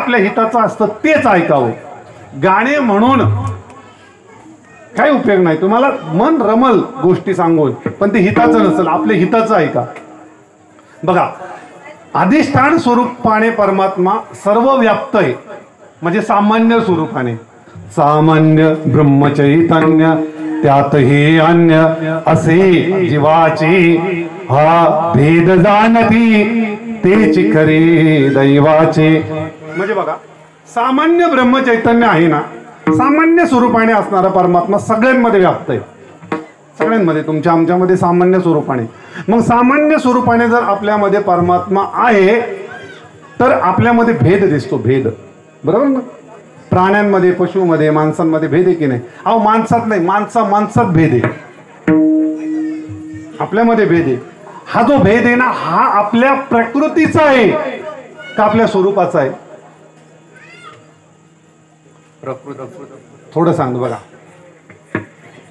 आपल्या हिताचं असतं तेच ऐकावं. गाणे म्हणून काही उपयोग नाही. तुम्हाला मन रमल गोष्टी सांगून, पण ते हिताचं नसेल. आपल्या हिताचं ऐका. बघा, अधिष्ठान स्वरूपाने परमात्मा सर्व व्याप्त आहे, म्हणजे सामान्य स्वरूपाने. सामान्य ब्रह्मचैतन्य त्यातही अन्य असे जीवाची, हा भेद जाणती तेची खरे दैवाचे. म्हणजे बघा, सामान्य ब्रह्मचैतन्य आहे ना, सामान्य स्वरूपाने असणारा परमात्मा सगळ्यांमध्ये व्याप्त आहे. सगळ्यांमध्ये, तुमच्या आमच्यामध्ये सामान्य स्वरूपाने. मग सामान्य स्वरूपाने जर आपल्यामध्ये परमात्मा आहे तर आपल्यामध्ये भेद दिसतो. भेद, बरोबर ना? प्राण्यांमध्ये, पशुमध्ये, माणसांमध्ये भेद आहे की नाही? अहो, माणसात नाही, माणसात भेद आहे. आपल्यामध्ये भेद आहे. हा जो भेद आहे ना, हा आपल्या प्रकृतीचा आहे का आपल्या स्वरूपाचा आहे? थोडं सांग बघा.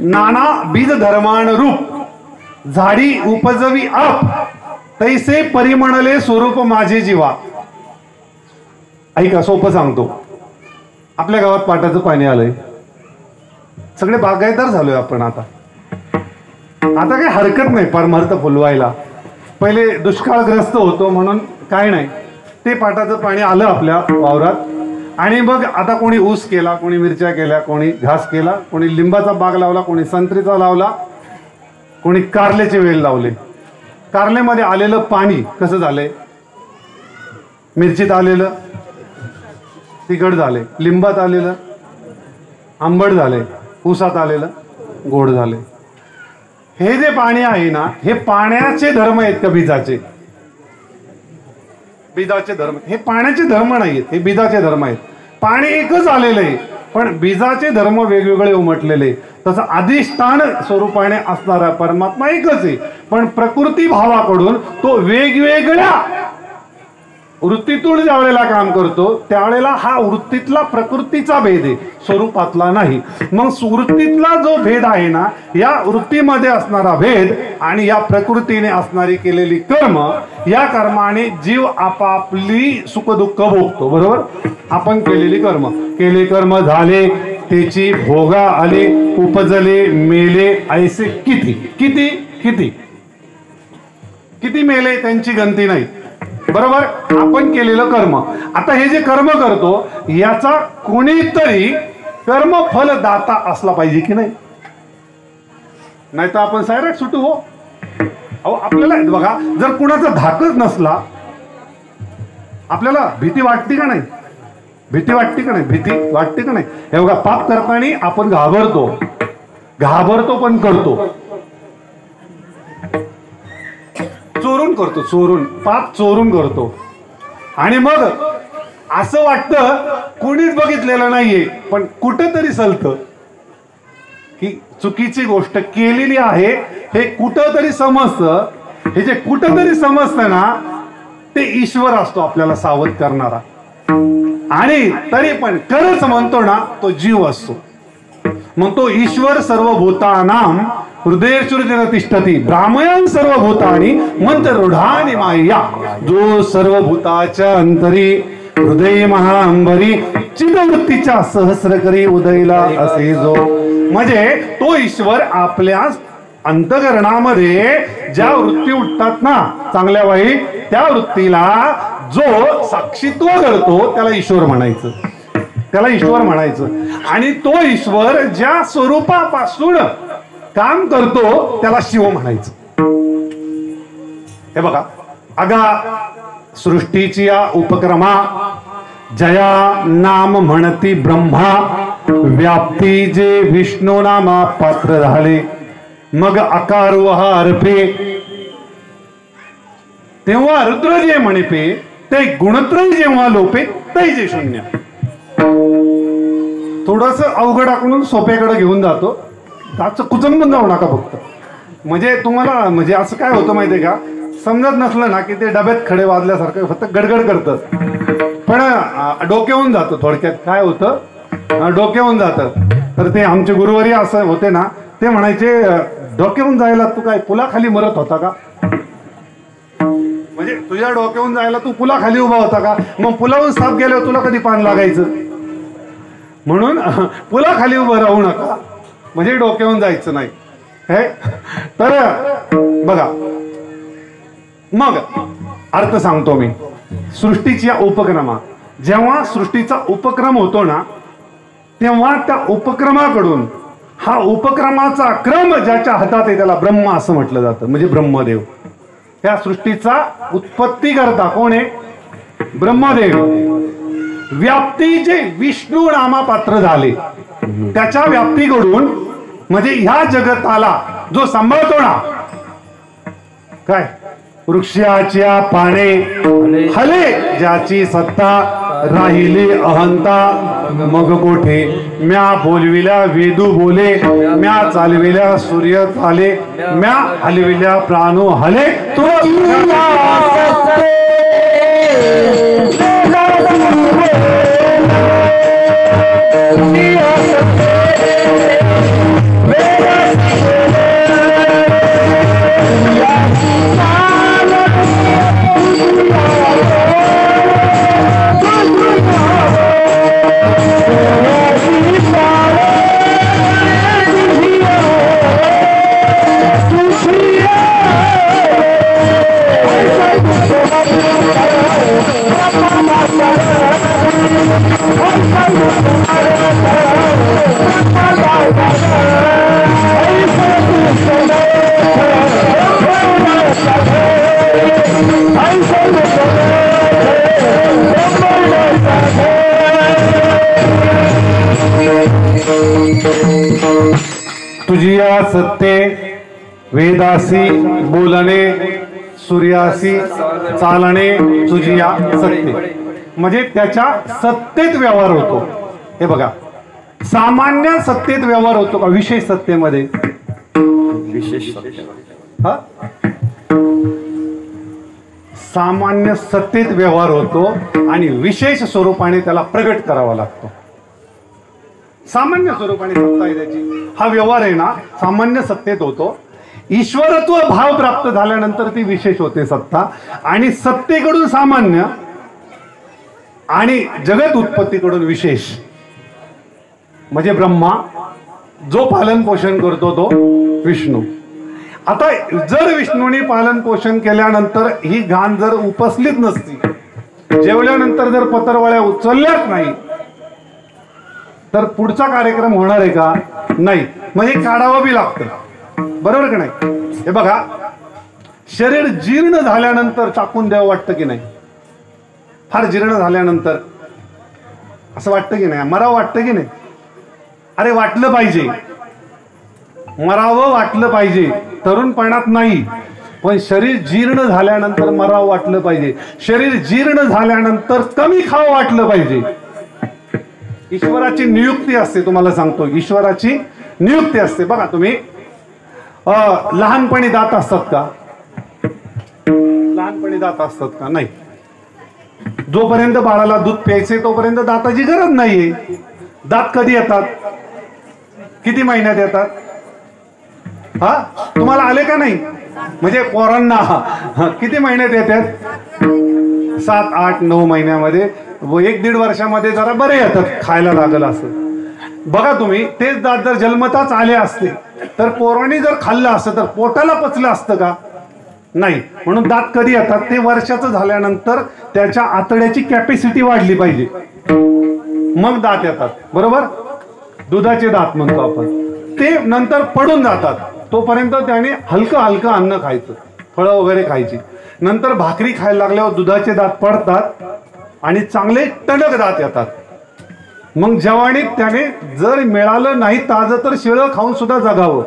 नाना बीज धर्मान रूप झाडी उपजवी आप, तैसे परिमणले स्वरूप माझे जीवा. ऐका, सोपं सांगतो. आपल्या गावात पाटाचं पाणी आलंय, सगळे बागायतदार झालोय आपण. आता काही हरकत नाही परमार्थ फुलवायला. पहिले दुष्काळग्रस्त होतो म्हणून काय नाही, ते पाटाचं पाणी आलं आपल्या वावरात. आणि मग आता कोणी ऊस केला, कोणी मिरच्या केल्या, कोणी घास केला, कोणी लिंबाचा बाग लावला, कोणी संत्रीचा लावला, कोणी कारल्याचे वेल लावले. कारल्यामध्ये आलेलं पाणी कसं झालंय? मिरचीत आलेलं तिखट झाले, लिंबात आलेलं आंबट झाले, ऊसात आलेलं गोड झाले. हे जे पाणी आहे ना, हे पाण्याचे धर्म आहेत का बीजाचे? बीजाचे धर्म. हे पाण्याचे धर्म नाहीत, हे बीजाचे धर्म आहेत. पाणी एकच आलेलं आहे, पण बीजाचे धर्म वेगवेगळे उमटलेले. तसं अधिष्ठान स्वरूपाने असणारा परमात्मा एकच आहे, पण प्रकृती भावाकडून तो वेगवेगळ्या वृत्तीतून ज्या वेळेला काम करतो त्यावेळेला हा वृत्तीतला प्रकृतीचा भेद आहे, स्वरूपातला नाही. मग वृत्तीतला जो भेद आहे ना, या वृत्तीमध्ये असणारा भेद आणि या प्रकृतीने असणारी केलेली कर्म, या कर्माने जीव आपापली सुखदुःख भोगतो. बरोबर? आपण केलेली कर्म, केले कर्म झाले त्याची भोगा आले, उपजले मेले ऐसे किती किती किती किती मेले त्यांची गणती नाही. बरोबर? आपण केलेलं कर्म. आता हे जे कर्म करतो याचा कोणीतरी कर्मफल दाता असला पाहिजे की नाही? नाहीतर आपण सायराट सुटू. हो, अहो आपल्याला बघा, जर कुणाचा धाकच नसला आपल्याला भीती वाटते का नाही? भीती वाटते का नाही? भीती वाटते का नाही? हे बघा, पाप करताना आपण घाबरतो पण करतो. चोरून करतो, चोरून, पाप चोरून करतो. आणि मग असं वाटतं कोणीच बघितलेलं नाहीये, पण कुठंतरी सलतं की चुकीची गोष्ट केलेली आहे हे कुठंतरी समजतं. हे जे कुठंतरी समजतं ना, ते ईश्वर असतो आपल्याला सावध करणारा. आणि तरी पण खरंच म्हणतो ना, तो जीव असतो. मग तो ईश्वर सर्वभूतानां हृदयेषु तिष्ठती ब्राह्मयं सर्वभूतानि मंत्ररूढानि माया. जो सर्वभूताच्या अंतरी हृदय महाअंबरी चिदवृत्तीच्या सहस्रकरी उदयला असे जो. म्हणजे तो ईश्वर आपल्या अंतःकरणामध्ये ज्या वृत्ती उठतात ना चांगल्या वाईट, त्या वृत्तीला जो साक्षीत्व करतो त्याला ईश्वर म्हणायचं, त्याला ईश्वर म्हणायचं. आणि तो ईश्वर ज्या स्वरूपापासून काम करतो त्याला शिव म्हणायचं. हे बघा, अगा सृष्टीची या उपक्रमा जया नाम म्हणती ब्रह्मा, व्याप्ती जे विष्णू नामा पात्र झाले. मग आकार हा अर्पे, तेव्हा रुद्र जे म्हणेपे, ते गुणत्रय जेव्हा लोपे ते जे शून्य. थोडस अवघड आकडून सोप्याकडे घेऊन जातो, त्याचं कुचंबून जाऊ नका फक्त. म्हणजे तुम्हाला म्हणजे असं काय होतं माहितीये का, समजत नसलं ना की ते डब्यात खडे वाजल्यासारखं फक्त गडगड करतं, पण डोक्यावून जातं. थोडक्यात काय होतं, डोक्यावून जातं. तर ते आमचे गुरुवारी असं होते ना, ते म्हणायचे डोक्यावून जायला तू काय पुलाखाली मरत होता का? म्हणजे तुझ्या तुझ्या डोक्यावरून जायला तू पुलाखाली उभा होता का? मग पुलावरून साप गेल्यावर तुला कधी पान लागायचं? म्हणून पुलाखाली उभं राहू नका, म्हणजे डोक्यावरून जायचं नाही हे. तर बघा, मग अर्थ सांगतो मी. सृष्टीच्या उपक्रमा, जेव्हा सृष्टीचा उपक्रम होतो ना, तेव्हा त्या उपक्रमाकडून हा उपक्रमाचा क्रम ज्याच्या हातात आहे त्याला ब्रह्मा असं म्हटलं जातं, म्हणजे ब्रह्मदेव. त्या सृष्टीचा उत्पत्ती करता कोण आहे? ब्रह्मदेव. व्याप्तीचे विष्णू नामापात्र झाले, त्याच्या व्याप्तीकडून म्हणजे ह्या जगताला जो सांभाळतो ना, काय वृक्षाच्या पाने हले ज्याची सत्ता, राहिली अहंता मग कोठे. म्या बोलविल्या वेदू बोले, म्या चालविल्या सूर्य चाले, म्या हलविल्या प्राणो हले. तो तुझिया सत्ते वेदासी बोलणे, सूर्यासी चालणे, तुझिया सत्ते, म्हणजे त्याच्या सत्तेत व्यवहार होतो. हे बघा, सामान्य सत्तेत व्यवहार होतो का विशेष सत्तेमध्ये? विशेष हा, सामान्य सत्तेत व्यवहार होतो आणि विशेष स्वरूपाने त्याला प्रगट करावा लागतो. सामान्य स्वरूपाने सत्ता आहे त्याची, हा व्यवहार आहे ना सामान्य सत्तेत होतो. ईश्वरत्व भाव प्राप्त झाल्यानंतर ती विशेष होते सत्ता, आणि सत्तेकडून सामान्य आणि जगत उत्पत्तीकडून विशेष, म्हणजे ब्रह्मा. जो पालन पोषण करतो तो विष्णू. आता जर विष्णूने पालन पोषण केल्यानंतर ही घाण जर उपसलीच नसती, जेवल्यानंतर जर पत्रवळ्या उचलल्याच नाही, तर पुढचा कार्यक्रम होणार आहे का? नाही. म्हणजे काढावं बी लागतं, बरोबर का नाही? हे बघा, शरीर जीर्ण झाल्यानंतर टाकून द्यावं वाटतं की नाही? फार जीर्ण झाल्यानंतर असं वाटतं की नाही? मरावं वाटतं की नाही? अरे वाटलं पाहिजे, मरावं वाटलं पाहिजे, तरुणपणात नाही, पण शरीर जीर्ण झाल्यानंतर मरावं वाटलं पाहिजे. शरीर जीर्ण झाल्यानंतर कमी खावं वाटलं पाहिजे. ईश्वराची नियुक्ती असते, तुम्हाला सांगतो, ईश्वराची नियुक्ती असते. बघा तुम्ही, लहानपणी दात असतात का? लहानपणी दात असतात का? नाही. जोपर्यंत बाळाला दूध प्यायचे तोपर्यंत दाताची गरज नाहीये. दात कधी येतात? किती महिन्यात येतात? हा, तुम्हाला आले का नाही? म्हणजे पोरांना किती महिन्यात येतात? 7, 8, 9 महिन्यामध्ये. 1-1.5 वर्षामध्ये जरा बरे येतात, खायला लागलं असं. बघा तुम्ही, तेच दात जर जन्मताच आले असते तर पोरांनी जर खाल्लं असतं तर पोटाला पचलं असतं का? नाही. म्हणून दात कधी येतात? ते वर्षाचं झाल्यानंतर त्याच्या आतड्याची कॅपॅसिटी वाढली पाहिजे, मग दात येतात, बरोबर? दुधाचे दात म्हणतो आपण. ते नंतर पडून जातात, तोपर्यंत त्याने हलकं हलकं अन्न खायचं, फळं वगैरे खायची. नंतर भाकरी खायला लागल्यावर दुधाचे दात पडतात आणि चांगले टणक दात येतात. मग जवानीत त्याने जर मिळालं नाही ताजं तर शिळं खाऊन सुद्धा जगावं,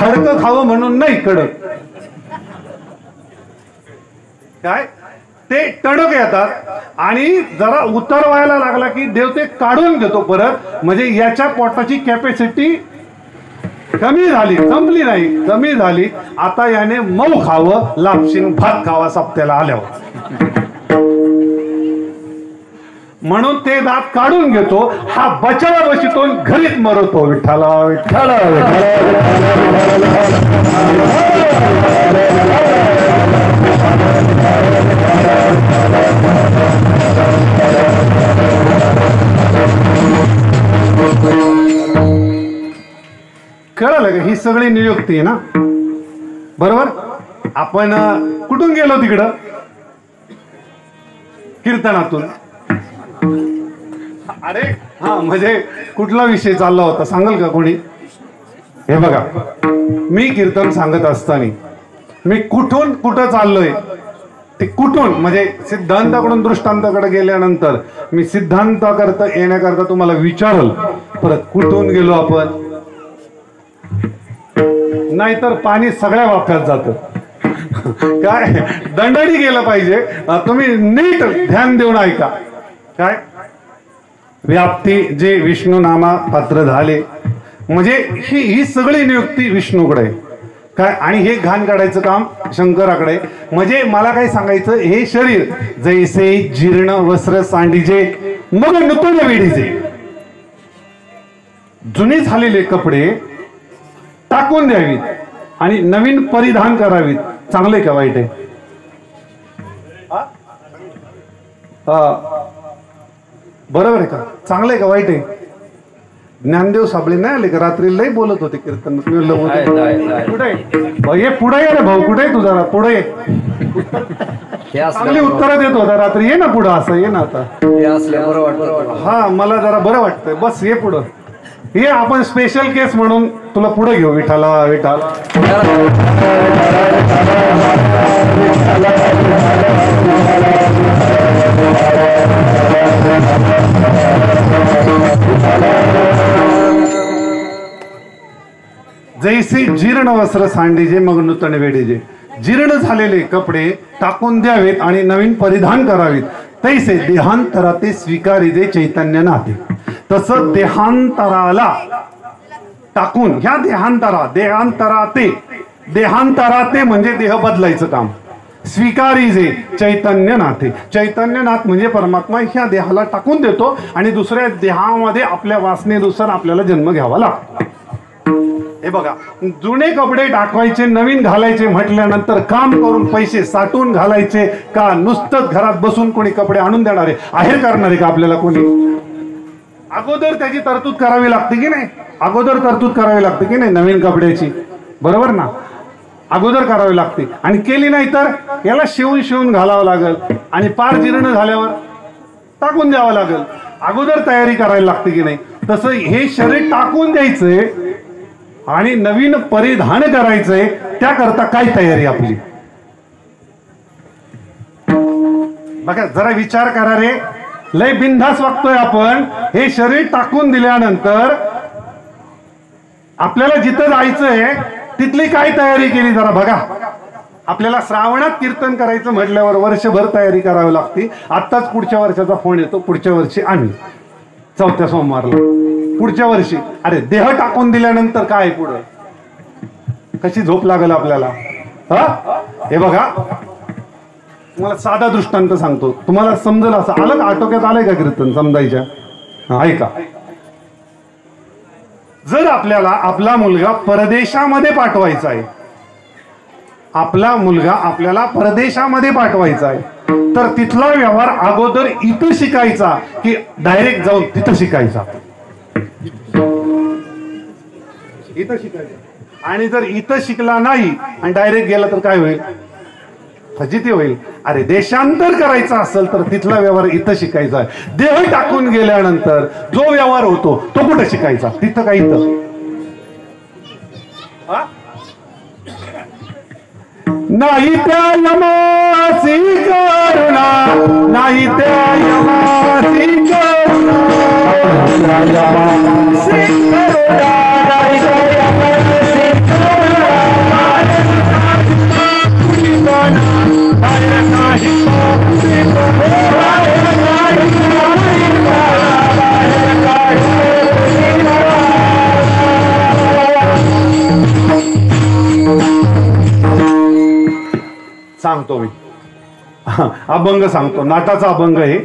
हडकं खावं म्हणून नाही, कडक. काय ते टणक येतात, आणि जरा उतार व्हायला लागला की देव ते काढून घेतो परत. म्हणजे याच्या पोटाची कॅपॅसिटी कमी झाली, संपली नाही, कमी झाली. आता याने मऊ खावं, लापशीन भात खावा सप्त्याला आल्यावर. म्हणून ते दात काढून घेतो. हा बचावा बसितो, घरीच मरतो. विठ्ठला विठ्ठला विठ्ठला. सगळी नियुक्ती आहे ना, बरोबर. आपण कुठून गेलो तिकडं? कीर्तनातून. अरे हा, म्हणजे कुठला विषय चालला होता सांगाल का कोणी? हे बघा, मी कीर्तन सांगत असताना मी कुठून कुठं चाललोय ते कुठून म्हणजे सिद्धांताकडून दृष्टांताकडे गेल्यानंतर मी सिद्धांताकरता येण्याकरता तुम्हाला विचारल परत कुठून गेलो आपण, नाहीतर पाणी सगळ्या वाफ्यात जातं. काय दंडणी गेलं पाहिजे. तुम्ही नीट ध्यान देऊन ऐका. काय व्याप्ती जे विष्णू नामा पात्र झाले म्हणजे ही सगळी नियुक्ती विष्णूकडे आहे. काय आणि हे घाण काढायचं काम शंकराकडे. म्हणजे मला काय सांगायचं, हे शरीर जैसे जीर्ण वस्त्र सांडीजे मग नूतन वेडीजे. जुने झालेले कपडे टाकून द्यावीत आणि नवीन परिधान करावीत. चांगले का वाईट आहे? बरोबर आहे का? चांगले का वाईट आहे? ज्ञानदेव साबळे नाही आले का? रात्री लय बोलत होते कीर्तन. कुठे हे पुढे ये रे भाऊ, कुठे तू? जरा पुढे चांगली उत्तरं देत होता रात्री. ये ना पुढं, असं ये ना आता. हा मला जरा बरं वाटतंय. बस ये पुढं ये. आपण स्पेशल केस म्हणून तुला पुढे घेऊ. विठाला विठाला जैसे जीर्ण वस्त्र सांडीजे मग नूतन वेडीजे. जीर्ण झालेले कपडे टाकून द्यावेत आणि नवीन परिधान करावेत. तैसे देहांतरा ते स्वीकारिजे चैतन्य नाते. तसं देहांतराला टाकून ह्या देहांतराते म्हणजे देह बदलायचं काम. स्वीकारिजे चैतन्यनाथे. चैतन्यनाथ म्हणजे परमात्मा ह्या देहाला टाकून देतो आणि दुसऱ्या देहामध्ये आपल्या वासनेनुसार आपल्याला जन्म घ्यावा लागतो. हे बघा, जुने कपडे टाकवायचे नवीन घालायचे म्हटल्यानंतर काम करून पैसे साठवून घालायचे का नुसतंच घरात बसून कोणी कपडे आणून देणारे आहेर करणारे का आपल्याला कोणी? अगोदर त्याची तरतूद करावी लागते की नाही? अगोदर तरतूद करावी लागते की नाही नवीन कपड्याची? बरोबर ना, अगोदर करावी लागते. आणि केली नाही तर याला शिवून घालावं लागेल आणि पार जीर्ण झाल्यावर टाकून द्यावं लागेल. अगोदर तयारी करायला लागते की नाही? तसं हे शरीर टाकून द्यायचंय आणि नवीन परिधान करायचंय. त्याकरता काय तयारी आपली? बघा जरा विचार करा रे. लय बिनधास वागतोय आपण. हे शरीर टाकून दिल्यानंतर आपल्याला जिथं जायचंय तिथली काय तयारी केली जरा बघा. आपल्याला श्रावणात कीर्तन करायचं म्हटल्यावर वर्षभर तयारी करावी लागते. आत्ताच पुढच्या वर्षाचा फोन येतो, पुढच्या वर्षी आम्ही चौथ्या सोमवारला, पुढच्या वर्षी. अरे देह टाकून दिल्यानंतर काय पुढं? कशी झोप लागेल आपल्याला? हे बघा तुम्हाला साधा दृष्टांत सांगतो, तुम्हाला समजेल असं. आलं का? आटोक्यात आलंय का कीर्तन समजायच्या? ऐका. जर आपल्याला आपला मुलगा परदेशामध्ये पाठवायचा आहे, आपला मुलगा आपल्याला परदेशामध्ये पाठवायचा आहे, तर तिथला व्यवहार अगोदर इथं शिकायचा की डायरेक्ट जाऊन तिथं शिकायचा? इथं शिकायचा. आणि जर इथं शिकला नाही आणि डायरेक्ट गेला तर काय होईल? फजिती होईल. अरे देशांतर करायचं असेल तर तिथला व्यवहार इथं शिकायचा आहे. देह टाकून गेल्यानंतर जो व्यवहार होतो तो कुठं शिकायचा? तिथं का इथं? नाही त्या यमासी करुणा, नाही त्या यमासी करुणा, सांगतो मी. अभंग सांगतो, नाटाचा अभंग आहे.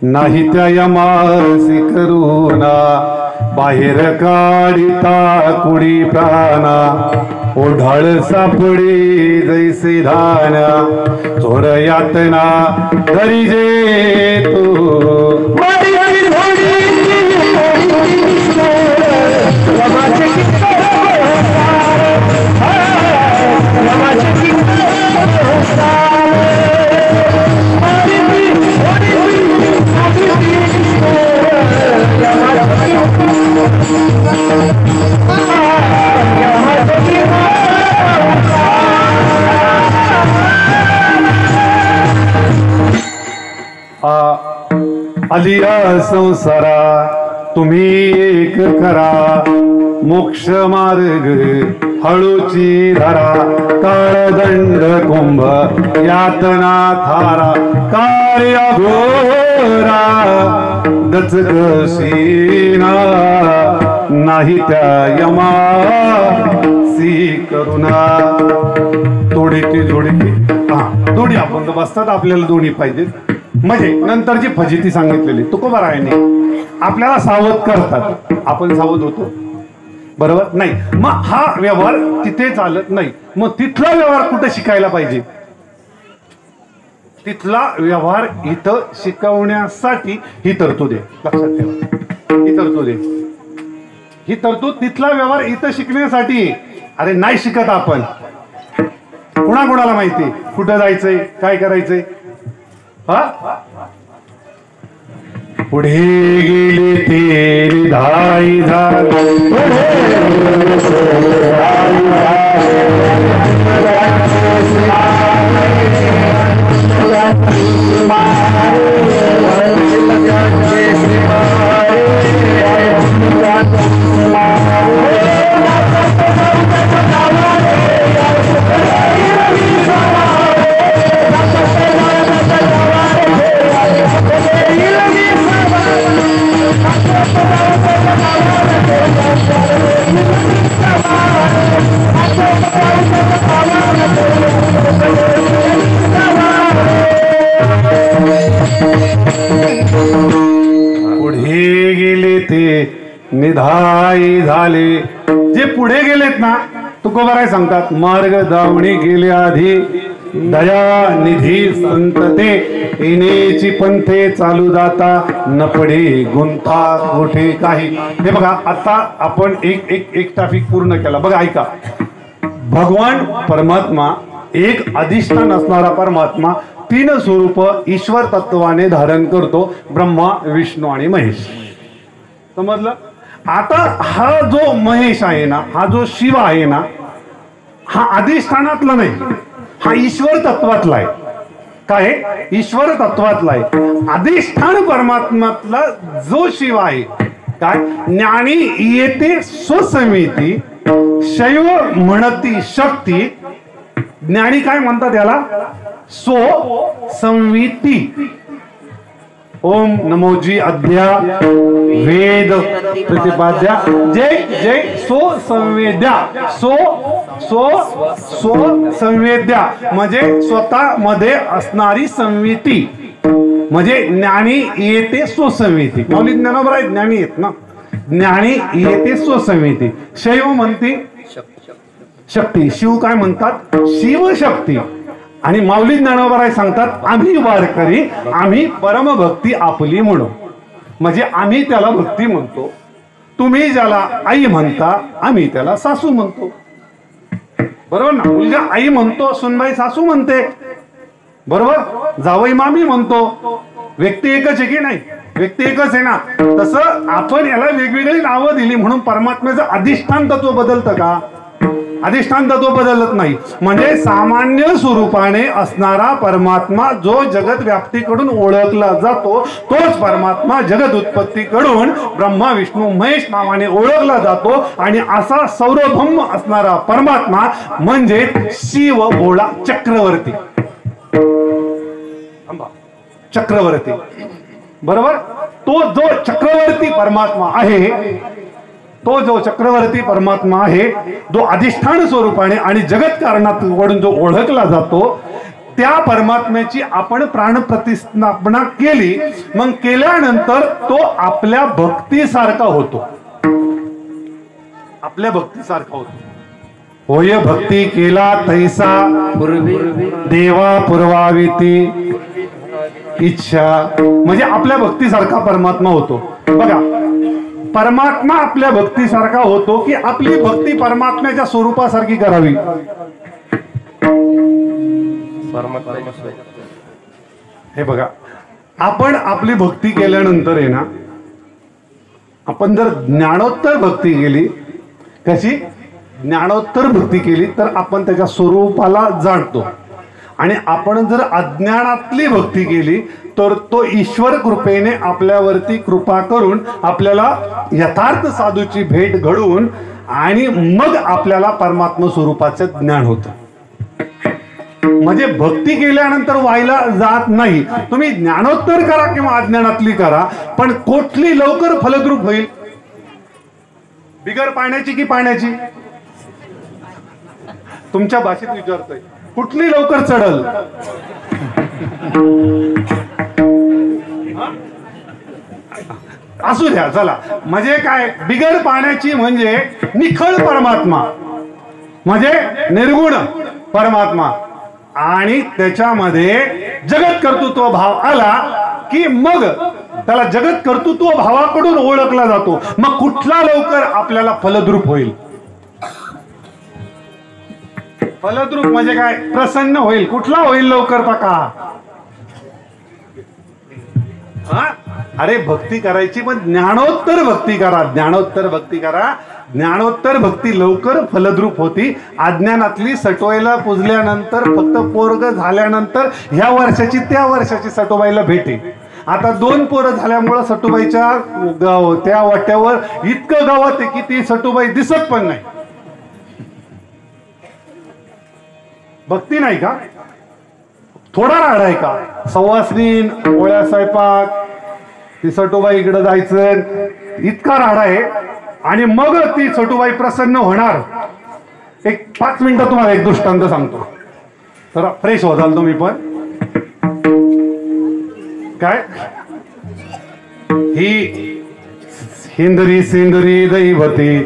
नाही त्या यमासी करुणा, बाहेर काढिता कुडी प्राणा, ओढाळ सापडी जैसे धाना, चोर यातना धरिजे तू. आलिया संसारा तुम्ही एक करा, मोक्ष मार्ग हळूची धरा, काळदंड कुंभ यातना थारा, कार्य घोरा दचक सीना नाही त्या यमा सी करुणा. तोडीची जोडीची दोन्ही आपण बसतात, आपल्याला दोन्ही पाहिजे. म्हणजे नंतरची फजिती सांगितलेली तुकोबारायाने आपल्याला सावध करतात, आपण सावध होतो बरोबर नाही. मग हा व्यवहार तिथे चालत नाही, मग तिथला व्यवहार कुठे शिकायला पाहिजे? तिथला व्यवहार इथं शिकवण्यासाठी ही तरतूद आहे, लक्षात ठेवा. ही तरतूद आहे, ही तरतूद तिथला व्यवहार इथं शिकण्यासाठी. अरे नाही शिकत आपण, कुणाकुणाला माहिती कुठं जायचंय काय करायचंय. हा पुढे गेले ते निधाई झाले, पुढे गेले ते निधाई झाले. जे पुढे गेलेत ना तुकोबाराय सांगतात, मार्ग दावणी गेले आधी, दया निधी संतते येण्याची पंथे चालू जाता, न पडे गुंता कुठे काही. हे बघा आता आपण एक टॉपिक पूर्ण केला. बघा ऐका, भगवान परमात्मा एक अधिष्ठान असणारा परमात्मा तीन स्वरूप ईश्वर तत्वाने धारण करतो, ब्रह्मा विष्णू आणि महेश. समजलं? आता हा जो महेश आहे ना, हा जो शिव आहे ना, हा अधिष्ठानातला नाही, हा ईश्वर तत्वातला आहे. काय? ईश्वर तत्वातला आहे. अधिष्ठान परमात्मातला जो शिव आहे काय, ज्ञानी येते स्वसमिती, शैव म्हणती शक्ती. ज्ञानी काय म्हणतात याला? सो संविती. ओम नमोजी अद्या वेद प्रतिपाद्या जय जय सो संवेद्या. सो संवेद्या म्हणजे स्वतः मध्ये असणारी संविती, म्हणजे ज्ञानी येते स्वसंविती. मौली ज्ञानोबर आहे, ज्ञानी येत ना, ज्ञानी येते स्वसंविती. शैव म्हणते शक्ती, शिव काय म्हणतात? शिवशक्ती. आणि माऊली ज्ञानोबराय सांगतात, आम्ही वारकरी आम्ही परमभक्ती आपली म्हणू, म्हणजे आम्ही त्याला भक्ती म्हणतो. तुम्ही ज्याला आई म्हणता आम्ही त्याला सासू म्हणतो, बरोबर ना. मुलगा आई म्हणतो, सुनबाई सासू म्हणते, बरोबर. जावई मामी म्हणतो. व्यक्ती एकच आहे की नाही? व्यक्ती एकच आहे ना. तसं आपण याला वेगवेगळी नावं दिली म्हणून परमात्म्याचं अधिष्ठान तत्व बदलतं का? अधिष्ठान तत्व बदलत नाही. म्हणजे सामान्य स्वरूपाने असणारा परमात्मा जो जगत व्याप्तीकडून ओळखला जातो, तोच परमात्मा जगत उत्पत्तीकडून ब्रह्मा विष्णू महेश नावाने ओळखला जातो. आणि असा सौरभम असणारा परमात्मा म्हणजे शिव भोळा चक्रवर्ती. चक्रवर्ती, बरोबर. तो जो चक्रवर्ती परमात्मा आहे, तो जो चक्रवर्ती परमात्मा आहे, जो अधिष्ठान स्वरूपाने आणि जगत कारणाकडून जो ओळखला जातो, त्या परमात्म्याची आपण प्राण प्रतिस्थापना केली. मग केल्यानंतर तो आपल्या भक्तीसारखा होतो, आपल्या भक्तीसारखा होतो. होय भक्ती केला तैसा देवा पुरवाविती इच्छा, म्हणजे आपल्या भक्तीसारखा परमात्मा होतो. बघा परमात्मा आपल्या भक्तीसारखा होतो की आपली भक्ती परमात्म्याच्या स्वरूपासारखी करावी? परमात्मा. हे बघा, आपण आपली भक्ती केल्यानंतर आहे ना, आपण जर ज्ञानोत्तर भक्ती केली, कशी ज्ञानोत्तर भक्ती केली, तर आपण त्याच्या स्वरूपाला जाणतो. आणि आपण जर अज्ञानातली भक्ती केली तर तो ईश्वर कृपेने आपल्यावरती कृपा करून आपल्याला यथार्थ साधूची भेट घडवून आणि मग आपल्याला परमात्मा स्वरूपाचं ज्ञान होतं. म्हणजे भक्ती केल्यानंतर व्हायला जात नाही. तुम्ही ज्ञानोत्तर करा किंवा अज्ञानातली करा, पण कुठली लवकर फलद्रूप होईल? बिगर पाण्याची की पाण्याची? तुमच्या भाषेत विचारतोय, कुठली लवकर चढल? असू द्या, चला. म्हणजे काय बिगर पाण्याची? म्हणजे निखळ परमात्मा, म्हणजे निर्गुण परमात्मा. आणि त्याच्यामध्ये जगत कर्तृत्व भाव आला की मग त्याला जगत कर्तृत्व भावाकडून ओळखला जातो. मग कुठला लवकर आपल्याला फलद्रूप होईल? फलद्रूप म्हणजे काय? प्रसन्न होईल. कुठला होईल लवकर पका? अरे भक्ती करायची, पण ज्ञानोत्तर भक्ती करा, ज्ञानोत्तर भक्ती करा. ज्ञानोत्तर भक्ती लवकर फलद्रूप होती. अज्ञानातली सटवाईला पुजल्यानंतर, फक्त पोरग झाल्यानंतर ह्या वर्षाची त्या वर्षाची सटोबाईला भेटे. आता 2 पोरं झाल्यामुळं सटुबाईच्या त्या वाट्यावर इतकं गावात आहे की ती सटुबाई दिसत पण नाही. भक्ती नाही का? थोडा राड आहे का? सवासनीन, पोळ्या, स्वयंपाक, ती सटुबाई इकडे जायचं, इतका राड आहे. आणि मग ती सटुबाई प्रसन्न होणार. एक 5 मिनिटं तुम्हाला एक दृष्टांत सांगतो, तर फ्रेश होताल तुम्ही पण. काय ही हिंदरी सिंदरी दैवती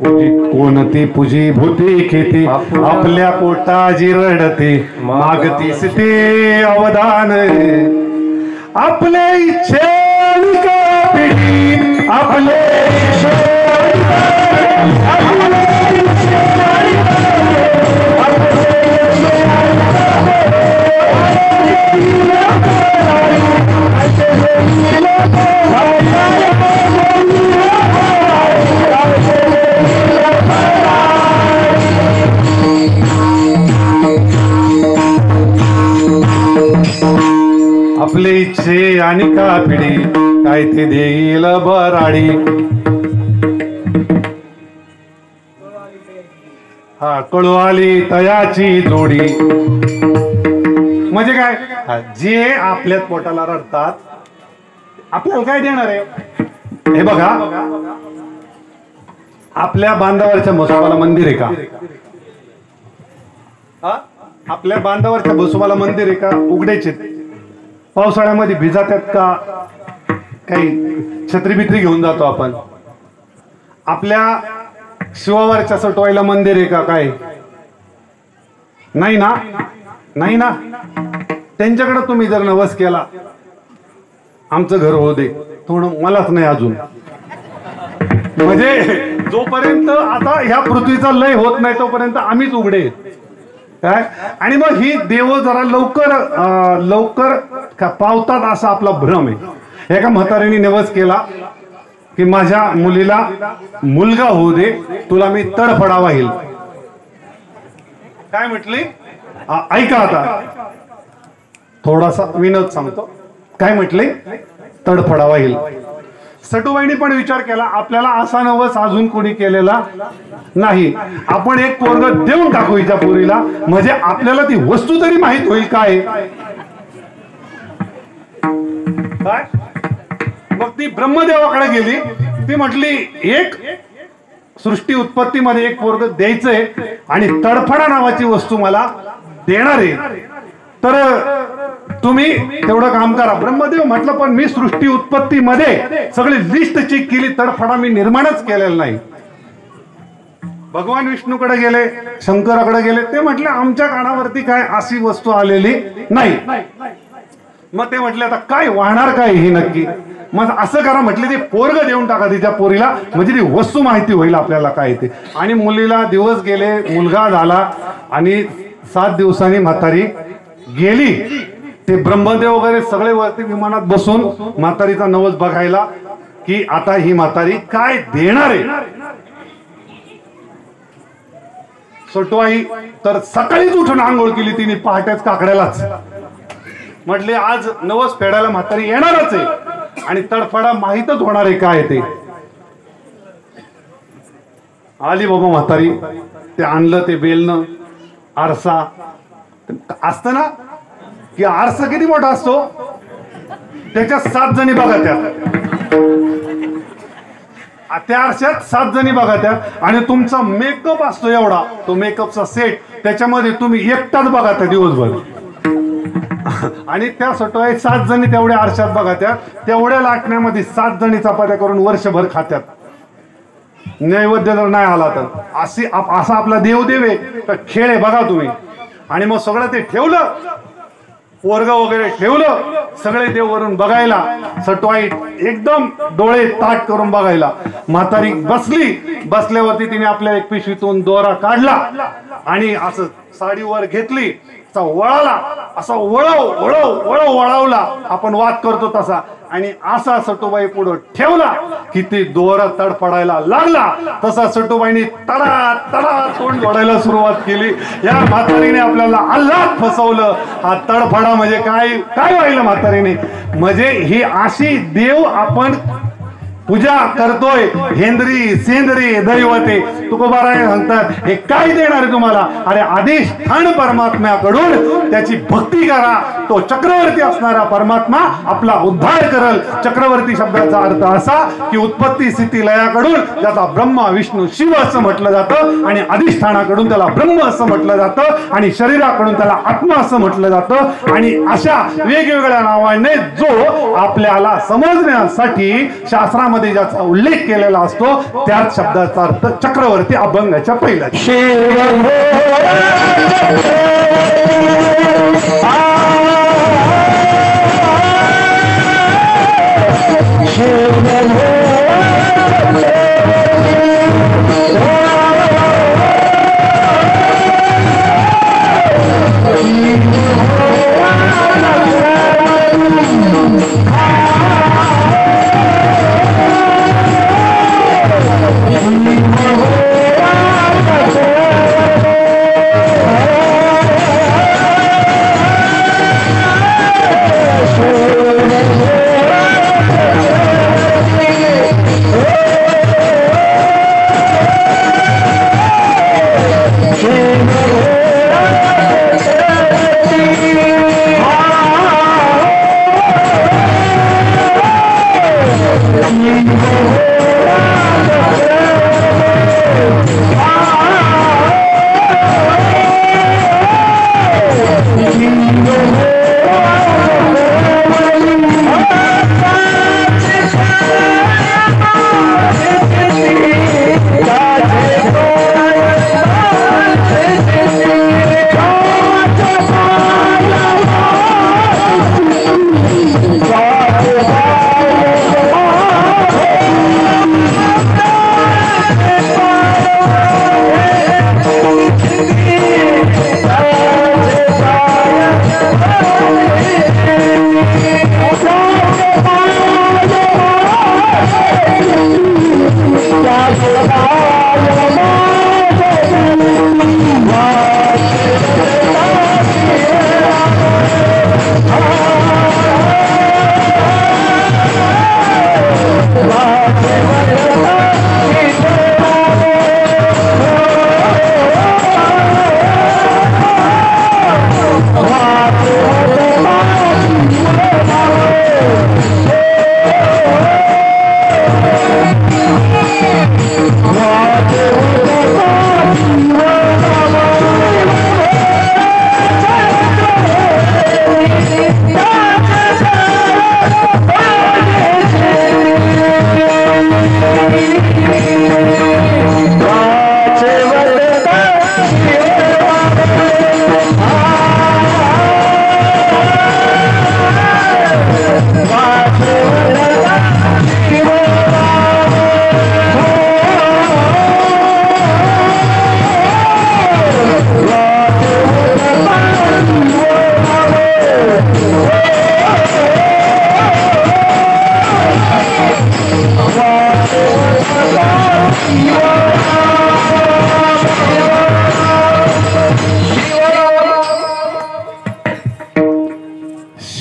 कोणती पुजी भूती खेती आपल्या पोटाजी रडते मागती सिते अवदान आपले इच्छे आपले आपले इच्छे आणि का पिढी काय ते देईल बराडी. हा कळू आली तयाची जोडी. म्हणजे काय? जे आपल्याच पोटाला रडतात आपल्याला काय देणार आहे? हे बघा, आपल्या बांधावरच्या म्हसोबाला मंदिर आहे का? आपल्या बांधावरच्या म्हसोबाला मंदिर आहे का? उघडायचे पावसाळ्यामध्ये भिजात्यात का? काही छत्री बित्री घेऊन जातो आपण. आपल्या शिवावरच्या सटवायला मंदिर आहे का? काय नाही ना, नाही ना. त्यांच्याकडे तुम्ही जर नवस केला, आमचं घर होऊ दे, थोडं मलाच नाही अजून. म्हणजे जोपर्यंत आता ह्या पृथ्वीचा लय होत नाही तोपर्यंत आम्हीच उघडे काय. आणि मग ही देव जरा लवकर पावतात असा आपला भ्रम आहे. एका म्हातारीने नवस केला की माझ्या मुलीला मुलगा होऊ दे, तुला मी तडफडावा येईल. काय म्हटली? ऐका आता थोडासा विनोद सांगतो. काय म्हटले? तडफडावा येईल. सटुबाईने पण विचार केला, आपल्याला असा नवस अजून कोणी केलेला नाही, आपण एक पोरग देऊन टाकू हिच्या पोरीला, म्हणजे आपल्याला ती वस्तू तरी माहित होईल काय. मग ती ब्रह्मदेवाकडे गेली. ती म्हटली, एक सृष्टी उत्पत्तीमध्ये एक पोरग द्यायचंय आणि तडफडा नावाची वस्तू मला देणार आहे, तर तुम्ही तेवढं काम करा. ब्रह्मदेव म्हटलं, पण मी सृष्टी उत्पत्ती मध्ये सगळी लिस्ट चेक केली, तडफडा मी निर्माणच केलेला नाही. भगवान विष्णूकडे गेले, शंकराकडे गेले, ते म्हटले आमच्या कानावरती काय अशी वस्तू आलेली नाही. मग ते म्हटले आता काय वाहणार काय हे नक्की. मग असं करा म्हटले, ते पोरग देऊन टाका तिच्या पोरीला, म्हणजे ती वस्तू माहिती होईल आपल्याला काय ते. आणि मुलीला दिवस गेले, मुलगा झाला आणि 7 दिवसांनी म्हातारी गेली. ते ब्रह्मदेव वगैरे सगळे वरती विमानात बसून म्हातारीचा नवस बघायला की आता ही म्हातारी काय देणार आहे. सटवाई तर सकाळीच उठून आंघोळ केली तिने, पहाटेच काकड्यालाच. म्हटले आज नवस फेडायला म्हातारी येणारच आहे आणि तडफडा माहीतच होणार आहे काय ते. आली बाबा म्हातारी, ते आणलं ते बेलणं, आरसा असतं ना की आरसा किती मोठा असतो, त्याच्यात 7 जणी बघा त्या आरशात 7 जणी बघा त्या. आणि तुमचा मेकअप असतो एवढा, तो मेकअपचा सेट, त्याच्यामध्ये तुम्ही एकटाच बघा त्या दिवसभर. आणि त्या सटवाई 7 जणी तेवढ्या आरशात बघा त्या, तेवढ्या लाटण्यामध्ये 7 जणी चपात्या करून वर्षभर खात्यात. नैवेद्य जर नाही आला तर असा आपला देवदेव आहे तर खेळ आहे बघा तुम्ही. आणि मग सगळं ते ठेवलं, पोरग वगैरे ठेवलं, सगळे देव वरून बघायला. सटवाई एकदम डोळे ताट करून बघायला. म्हातारी बसली, बसल्यावरती तिने आपल्या एक पिशवीतून दोरा काढला आणि असं साडीवर घेतली, वळाला, असा वळव वळव वळव वळवला, आपण वाद करतो तसा. आणि असा सटुबाई पुढे ठेवला की ते दोरा तडफडायला लागला. तसा सटुबाईने तडा तडा तोंड जोडायला सुरुवात केली. या म्हातारीने आपल्याला अल्लात फसवलं. हा तडफडा म्हणजे काय काय व्हायला म्हातारीने, म्हणजे ही अशी देव आपण पूजा करतोय, हेंद्री सेंद्री दैवते. तुकोबाराय सांगतात हे काय देणार आहे तुम्हाला. अरे अधिष्ठान परमात्म्याकडून त्याची भक्ती करा, तो चक्रवर्ती असणारा परमात्मा आपला उद्धार करल. चक्रवर्ती शब्दाचा अर्थ असा की उत्पत्ती स्थिती लयाकडून त्याचा ब्रह्मा विष्णू शिव असं म्हटलं जातं, आणि अधिष्ठानाकडून त्याला ब्रह्म असं म्हटलं जातं, आणि शरीराकडून त्याला आत्मा असं म्हटलं जातं. आणि अशा वेगवेगळ्या नावाने जो आपल्याला समजण्यासाठी शास्त्रामध्ये ज्याचा उल्लेख केलेला असतो त्याच शब्दाचा अर्थ चक्रवर्ती अभंगाच्या पहिल्या.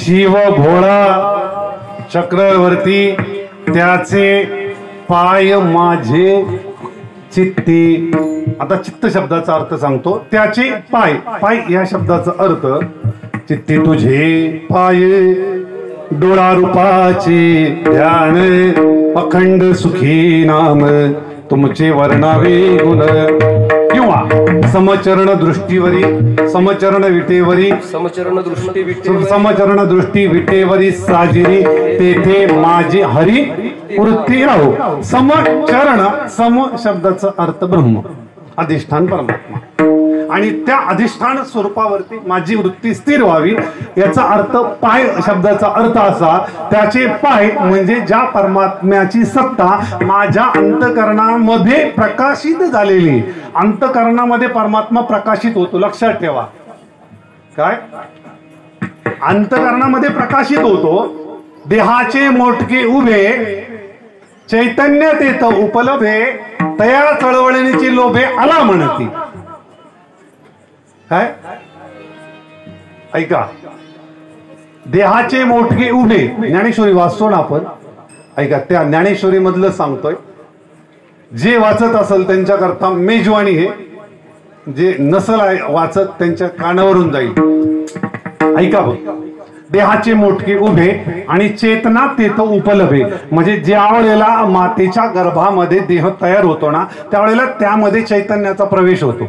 शिव भोळा चक्रवर्ती त्याचे पाय माझे चित्ती. आता चित्त शब्दाचा अर्थ सांगतो. त्याचे पाय, पाय या शब्दाचा अर्थ चित्ती तुझे पाय डोळा रूपाचे ध्यान अखंड सुखी नाम तुमचे वर्णावे गुण. किंवा समचरण दृष्टीवरी समचरण विटेवरी समचरण दृष्टी विटेवरी साजिरी तेथे माझे हरी वृत्ती राहो. समचरण सम शब्दाचा अर्थ ब्रह्म अधिष्ठान परमात्मा आणि त्या अधिष्ठान स्वरूपावरती माझी वृत्ती स्थिर व्हावी याचा अर्थ पाय शब्दाचा अर्थ असा त्याचे पाय म्हणजे ज्या परमात्म्याची सत्ता माझ्या अंतकरणामध्ये प्रकाशित झालेली. अंतकरणामध्ये परमात्मा प्रकाशित होतो लक्षात ठेवा. काय अंतकरणामध्ये प्रकाशित होतो. देहाचे मोठके उभे चैतन्य तेथ उपलभे तया चळवळीची लोभे आला म्हणती. काय ऐका देहाचे मोठके उभे ज्ञानेश्वरी वाचतो ना आपण. ऐका त्या ज्ञानेश्वरी मधलं सांगतोय. जे वाचत असेल त्यांच्याकरता मेजवानी हे. जे नसल वाचत त्यांच्या कानावरून जाईल. ऐका बघ. देहाचे मोठके उभे आणि चेतना तेथ उपलभे म्हणजे ज्या वेळेला मातेच्या गर्भामध्ये देह तयार होतो ना त्यावेळेला त्यामध्ये चैतन्याचा प्रवेश होतो.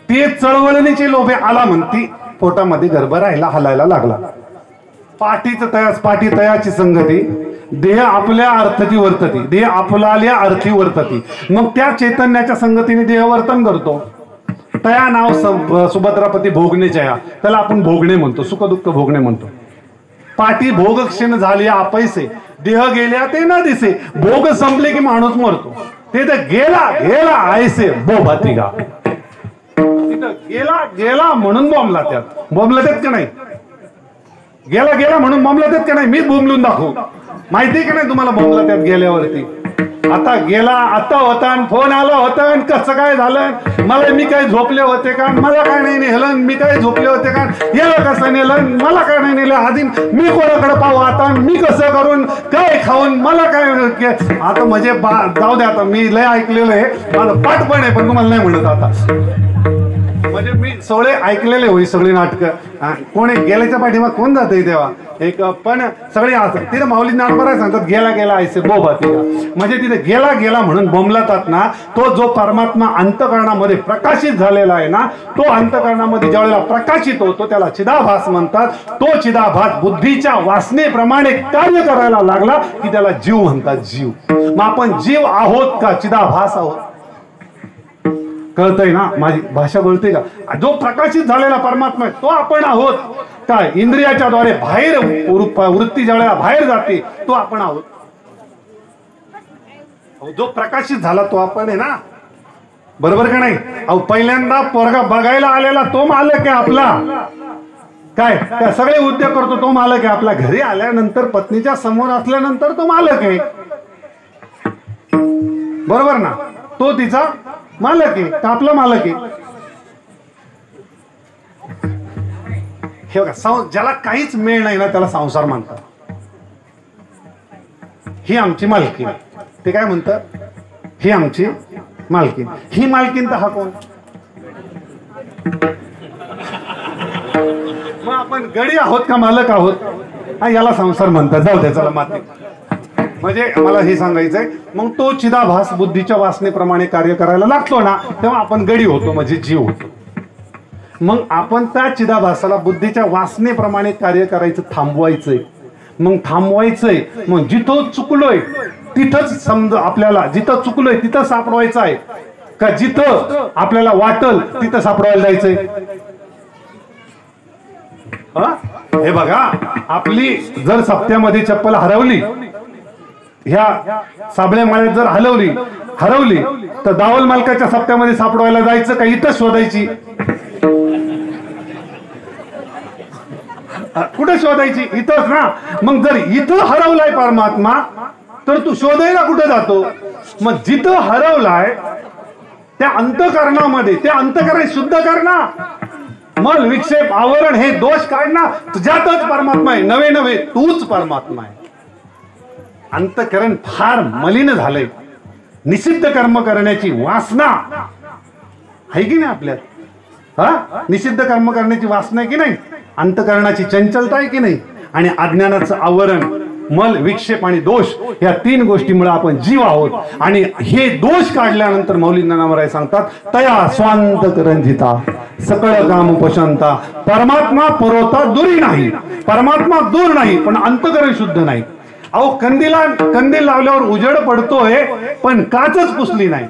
ते चळवळणीचे लोभे आला म्हणती पोटामध्ये गर्भ राहिला हलायला लागला. पाठी तयाची संगती देह आपल्या अर्थती वर्तती देह आपल्या अर्थी वर्तती. मग त्या चैतन्याच्या संगतीने देह वर्तन करतो. तया नाव सुभद्रापती भोगणेच्या त्याला आपण भोगणे म्हणतो. सुखदुःख भोगणे म्हणतो. पाठी भोगक्षण झाली अपैसे देह गेल्या ते न दिसे भोग संपले की माणूस मरतो. ते तर गेला गेला आयसे बोभाती गा. गेला गेला म्हणून बॉम्बला त्यात बॉम्बला त्यात का नाही. गेला गेला म्हणून बॉम्बला त्यात का नाही. मीच बोंबलून दाखवू माहिती का नाही तुम्हाला बॉम्बला त्यात गेल्यावरती. आता गेला आता होता आणि फोन आला होता आणि कसं काय झालं मला मी काय झोपले होते का मला काय नाही नेलं मी काय झोपले होते का याला कसं नेलं मला काय नाही नेलं आधी मी कोणाकडे पाहू आता मी कसं करून काय खाऊन मला काय आता म्हणजे जाऊ दे. आता मी लय ऐकलेलं आहे माझं पाठ पण आहे पण तुम्हाला नाही म्हणत. आता म्हणजे मी सगळे ऐकलेले होई सगळी नाटकं. कोणी गेल्याच्या पाठीमाग कोण जाते तेव्हा एक पण सगळे असतात. तिथे माऊली नाटबराय सांगतात गेला गेला ऐसे बोबा तिला म्हणजे तिथे गेला गेला म्हणून बोंबलातात ना. तो जो परमात्मा अंतकरणामध्ये प्रकाशित झालेला आहे ना तो अंतकरणामध्ये ज्यावेळेला प्रकाशित होतो त्याला चिदाभास म्हणतात. तो चिदाभास बुद्धीच्या वासनेप्रमाणे कार्य करायला लागला की त्याला जीव म्हणतात. जीव मग आपण जीव आहोत का चिदाभास आहोत. कळतंय ना माझी भाषा कळते का. जो प्रकाशित झालेला परमात्मा आहे तो आपण आहोत काय. इंद्रियाच्या द्वारे बाहेर वृत्ती ज्यावेळेला बाहेर जाते तो आपण आहोत. जो प्रकाशित झाला तो आपण आहे ना. बरोबर का नाही. अहो पहिल्यांदा पोरगा बघायला आलेला तो मालक आहे आपला. काय त्या सगळे उद्योग करतो तो मालक आहे आपला. घरी आल्यानंतर पत्नीच्या समोर असल्यानंतर तो मालक आहे. बरोबर ना. तो तिचा मालक आहे का आपला मालक आहे. हे बघा ज्याला काहीच मेळ नाही ना त्याला संसार म्हणतात. ही आमची मालकीन ते काय म्हणतात ही आमची मालकीन. ही मालकीन तर हा कोण. मग आपण गडी आहोत का मालक आहोत याला संसार म्हणतात. जाऊ द्या चला माती. म्हणजे मला हे सांगायचंय मग तो चिदाभास बुद्धीच्या वासनेप्रमाणे कार्य करायला लागतो ना तेव्हा आपण गडी होतो म्हणजे जीव होतो. मग आपण त्या चिदाभासाला बुद्धीच्या वासनेप्रमाणे कार्य करायचं थांबवायचंय. मग थांबवायचंय मग जिथं चुकलोय तिथंच समजा आपल्याला जिथं चुकलोय तिथं सापडवायचं आहे का जिथं आपल्याला वाटल तिथं सापडवायला जायचंय. हे बघा आपली जर सप्त्यामध्ये चप्पल हरवली ह्या साबळे माळ्यात जर हरवली तर दावल मालकाच्या सप्त्यामध्ये सापडवायला जायचं का इथं शोधायची. कुठे शोधायची इथंच ना. मग जर इथं हरवलाय परमात्मा तर तू शोधायला कुठे जातो. मग जिथं हरवलाय त्या अंतकरणामध्ये ते अंतकरण शुद्ध कर ना. मल विक्षेप आवरण हे दोष काढणार, तुझ्यातच परमात्मा आहे, नवे नवे तूच परमात्मा आहे. अंतकरण फार मलिन झालंय. निषिद्ध कर्म करण्याची वासना आहे की नाही आपल्यात? हा, निषिद्ध कर्म करण्याची वासना आहे की नाही? अंतकरणाची चंचलता आहे की नाही? आणि अज्ञानाचं आवरण, मल विक्षेप आणि दोष, या तीन गोष्टीमुळे आपण जीव आहोत. आणि हे दोष काढल्यानंतर मौली ज्ञानामराय सांगतात, तया स्वांत करंजिता सकळ काम उपशांता. परमात्मा पुरवता दुरी नाही, परमात्मा दूर नाही, पण अंतकरण शुद्ध नाही. अहो, कंदील लावल्यावर उजेड पडतोय, पण काचच पुसली नाही.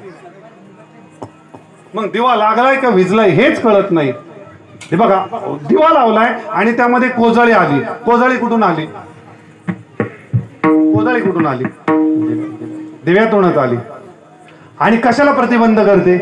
मग दिवा लागलाय का विजलाय हेच कळत नाही. हे बघा, दिवा लावलाय आणि त्यामध्ये कोजळी आली. कोजळी कुठून आली? कोजळी कुठून आली? दिव्यातूनच आली. आणि कशाला प्रतिबंध करते?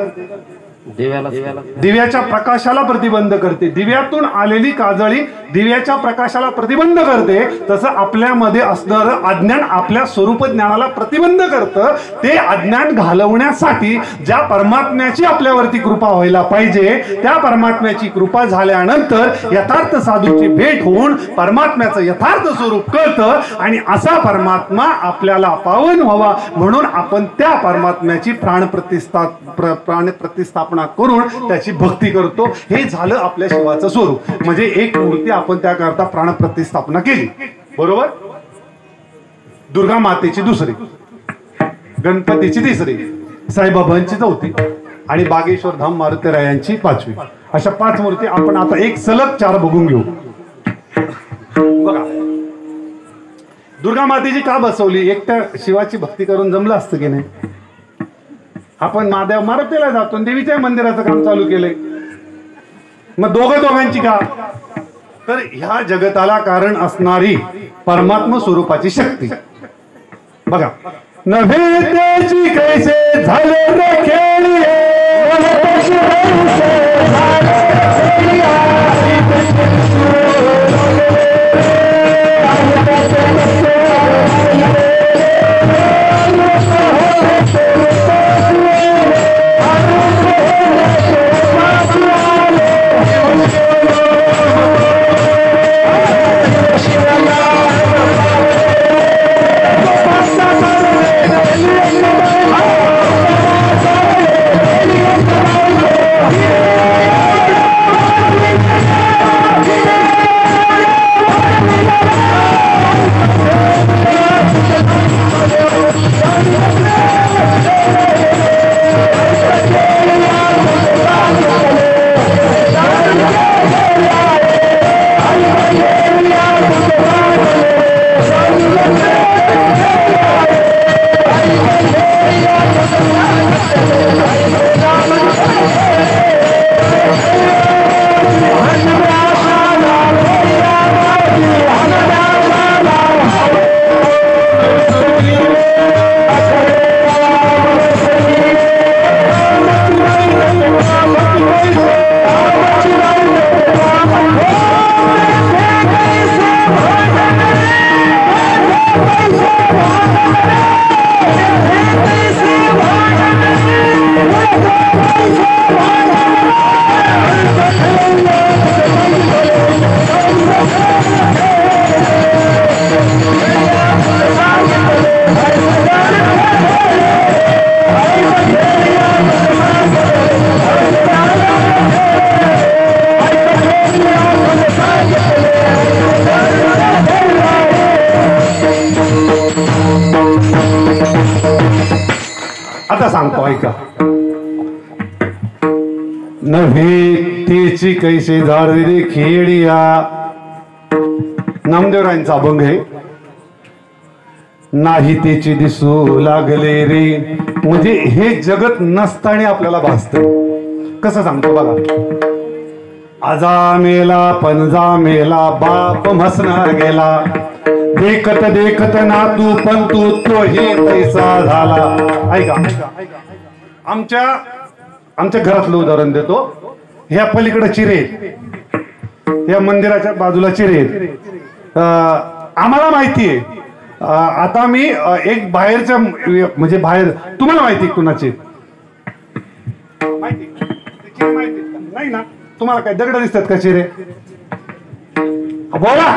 दिव्याच्या प्रकाशाला प्रतिबंध करते. दिव्यातून आलेली काजळी दिव्याच्या प्रकाशाला प्रतिबंध करते. तसं आपल्यामध्ये असणारं अज्ञान आपल्या स्वरूप ज्ञानाला प्रतिबंध करतं. ते अज्ञान घालवण्यासाठी ज्या परमात्म्याची आपल्यावरती कृपा व्हायला पाहिजे, त्या परमात्म्याची कृपा झाल्यानंतर यथार्थ साधूची भेट होऊन परमात्म्याचं यथार्थ स्वरूप कळतं. आणि असा परमात्मा आपल्याला पावन व्हावा म्हणून आपण त्या परमात्म्याची प्राणप्रतिष्ठापना करून त्याची भक्ती करतो. हे झालं आपल्या शिवाचं स्वरूप. म्हणजे एक मूर्ती आपण त्याकरता प्राणप्रतिष्ठापना केली, बरोबर? दुर्गा मातेची दुसरी, गणपतीची तिसरी, साईबाबांची चौथी आणि बागेश्वर धाम मारुतीरायांची पाचवी. अशा 5 मूर्ती आपण आता एक सलग 4 बघून घेऊ. बघा, दुर्गा मातेची का बसवली? एकट्या शिवाची भक्ती करून जमलं असतं की नाही? आपण महादेव मारुतीला जातो, देवीच्या मंदिराचं काम चालू केलंय. मग दोघांची का? तर ह्या जगताला कारण असणारी परमात्मा स्वरूपाची शक्ती. बघा, नव्हे त्याची कैसे झाले रे खेळी, आता सांगतो ऐका. नव्हे तेची कैसे झाडे रे खेडिया, नामदेवरायांचा अभंग आहे. नाही तेची दिसू लागले रे, म्हणजे हे जगत नसताना आपल्याला भासतं. कसं सांगतो बघा. आजा मेला पणजा मेला, बाप म्हसना गेला, देखत देखत नातू पण तू तोही पैसा झाला. ऐका, आमच्या घरातलं उदाहरण देतो. ह्या पलीकडे चिरे, या मंदिराच्या बाजूला चिरे. आम्हाला माहिती आहे. आता मी एक बाहेरच्या, म्हणजे बाहेर तुम्हाला माहिती कुणाची माहिती नाही ना? तुम्हाला काय दगड दिसतात का चिरे? बोला,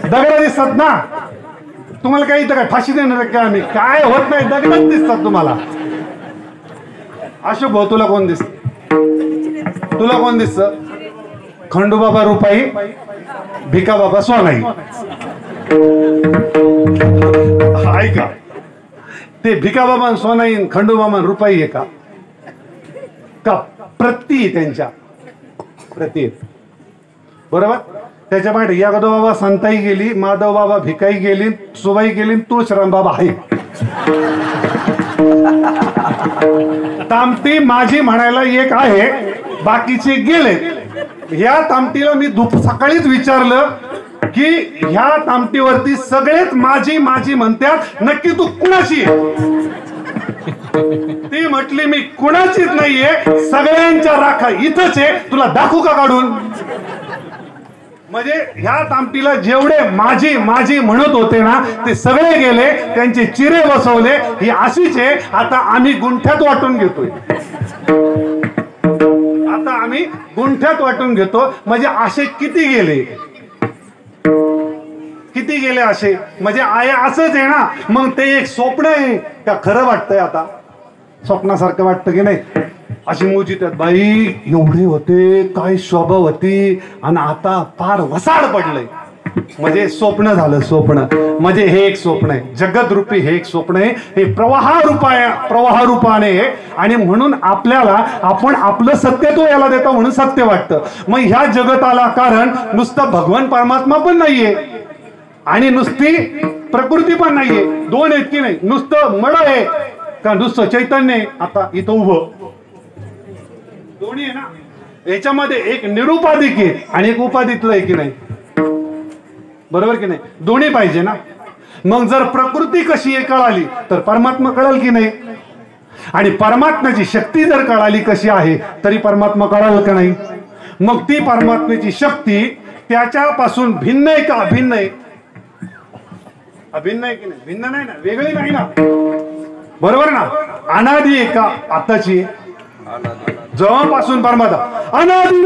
दगड दिसतात ना तुम्हाला? काय इथं काय फाशी देणार का आम्ही? काय होत नाही, दगडच दिसतात तुम्हाला. अशोक भाऊ, तुला कोण दिसत? तुला कोण दिसत? खंडूबाबा रुपाई, भिकाबाबा सोनाई. ऐका, ते भिकाबाबा सोनाई, खंडूबाबा रुपाई आहे का? का प्रती त्यांच्या प्रती बरोबर? त्याच्या मागे यादव बाबा संताई गेली, माधव बाबा भिकाई गेली, सुबाई गेली, तुळशीराम बाबा आहे. तामती माझी म्हणायला एक आहे, बाकीचे गेले. ह्या तामतीला मी सकाळीच विचारलं की ह्या तामतीवरती सगळेच माझी माझी म्हणतात, नक्की तू कुणाची आहे? ती म्हटली मी कुणाचीच नाहीये, सगळ्यांच्या राखा इथंच आहे, तुला दाखवू का काढून? म्हणजे ह्या तामटीला जेवढे माझी माझी म्हणत होते ना ते सगळे गेले, त्यांचे चिरे बसवले. ही अशीच आहे. आता आम्ही गुंठ्यात वाटून घेतोय, आता आम्ही गुंठ्यात वाटून घेतो. म्हणजे असे किती गेले, किती गेले असे? म्हणजे आहे असंच आहे ना. मग ते एक स्वप्न आहे का खरं वाटतंय? आता स्वप्नासारखं वाटतं की नाही? अशी मोजी त्यात बाई एवढे होते, काय शोभा होती, आणि आता फार वसाड पडलंय. म्हणजे स्वप्न झालं, स्वप्न. म्हणजे हे एक स्वप्न आहे, जगत रूपी हे एक स्वप्न आहे. हे प्रवाह रूपाने आहे. आणि म्हणून आपल्याला आपण आपलं सत्य तो याला देतो म्हणून सत्य वाटतं. मग ह्या जगताला कारण नुसतं भगवान परमात्मा पण नाहीये आणि नुसती प्रकृती पण नाहीये. दोन आहेत की नाही? नुसतं मड आहे का नुसतं चैतन्य आहे? आता इथं उभं दोन्ही आहे ना. याच्यामध्ये एक निरुपाधिक आहे आणि एक उपाधितलं आहे की नाही? बरोबर की नाही? दोन्ही पाहिजे ना. मग जर प्रकृती कशी आहे कळाली तर परमात्मा कळेल की नाही? आणि परमात्म्याची शक्ती जर कळाली कशी आहे तरी परमात्मा कळाल का नाही? मग ती परमात्म्याची शक्ती त्याच्यापासून भिन्न आहे का अभिन्न आहे? अभिन्न आहे की नाही? भिन्न नाही ना, वेगळी नाही ना. बरोबर ना? अनादी आहे का आताची? जेव्हापासून परमात्मा अनादी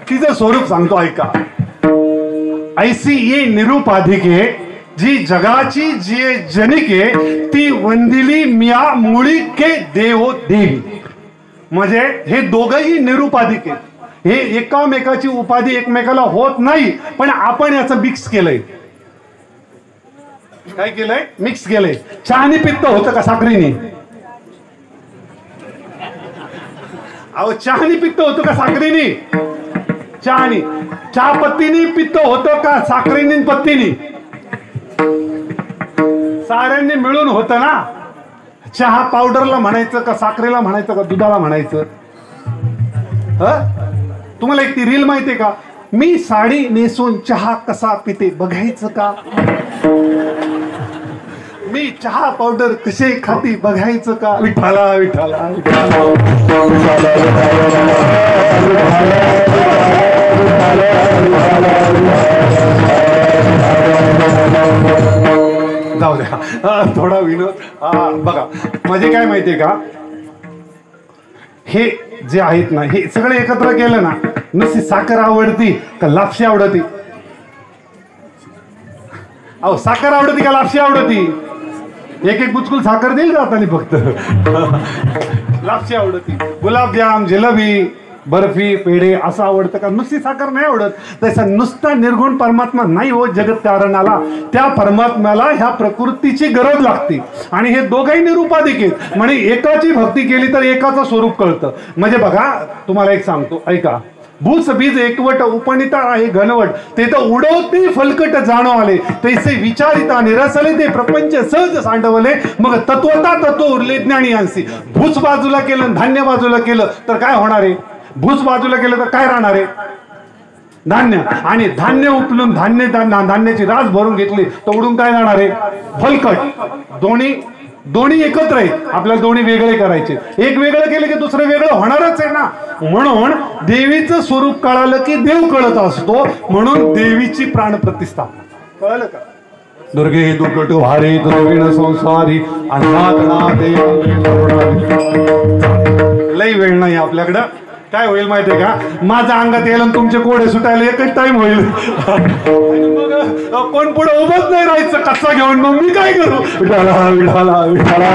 तिचं स्वरूप सांगतो ऐका. ऐसी ये निरुपाधिके जी जगाची जी जनिके ती वंदिली मिया मुळी के देवो देवी. म्हणजे हे दोघंही निरुपाधिक आहेत. हे एकामेकाची उपाधी एकमेकाला होत नाही, पण आपण याचं मिक्स केलंय. काय केलंय? मिक्स केलंय. चहानी पित्त होतं का साखरेने? अहो चहानी पित्त होतं का साखरेने? चहानी. चहा पत्तीने पित्त होतं का साखरेने पत्तीने? साऱ्यांनी मिळून होतं ना. चहा पावडरला म्हणायचं का साखरेला म्हणायचं का दुधाला म्हणायचं? तुम्हाला एक ती रील माहितीये का? मी साडी नेसून चहा कसा पिते बघायचं का? मी चहा पावडर कसे खाती बघायचं का? विठाला विठाला जाऊ द्या, थोडा विनोद. बघा म्हणजे काय माहितीये का, हे जे आहेत ना हे सगळे एकत्र केलं ना, नुसती साखर आवडती का लापशी आवडती? अहो साखर आवडती का लापशी आवडती? एक एक बुचकुल साखर देईल जातानी फक्त. लापशी आवडती. गुलाबजाम, जिलेबी, बर्फी, पेढे असं आवडतं का? नुसती साखर नाही आवडत. तसा नुसता निर्गुण परमात्मा नाही हो जगत तारणाला. त्या परमात्म्याला ह्या प्रकृतीची गरज लागते. आणि हे दोघंही निरुपाधिक आहेत. म्हणजे एकाची भक्ती केली तर एकाचं स्वरूप कळतं. म्हणजे बघा तुम्हाला एक सांगतो, ऐका. भूस बीज एकवट उपनिता आहे घनवट, ते तर उडवते फलकट जाणो आले, तैसे विचारिता निरसले ते प्रपंच सहज सांडवले, मग तत्वता तत्व उरले ज्ञानी अंशी. भूस बाजूला केलं धान्य बाजूला केलं तर काय होणार आहे? भूस बाजूला केलं तर काय राहणार आहे? धान्य. आणि धान्य उपलून धान्याची रास भरून घेतली तर उडून काय जाणार आहे? फलकट. दोन्ही एकत्र आहेत. आपल्याला दोन्ही वेगळे करायचे. एक वेगळं केलं की दुसरं वेगळं होणारच आहे ना. म्हणून देवीचं स्वरूप कळालं की देव कळत असतो. म्हणून देवीची प्राण प्रतिष्ठापना. कळलं का? दुर्गे दुर्गट भारी द्रविण संसारी लई वेळ नाही आपल्याकडं. काय होईल माहितीये का, माझ्या अंगात येईल आणि तुमचे कोडे सुटायला एकच टाइम होईल. मग कोण पुढे उभंच नाही राहायचं कसा घेऊन, मग मी काय करू? विठाला विठाला विठाला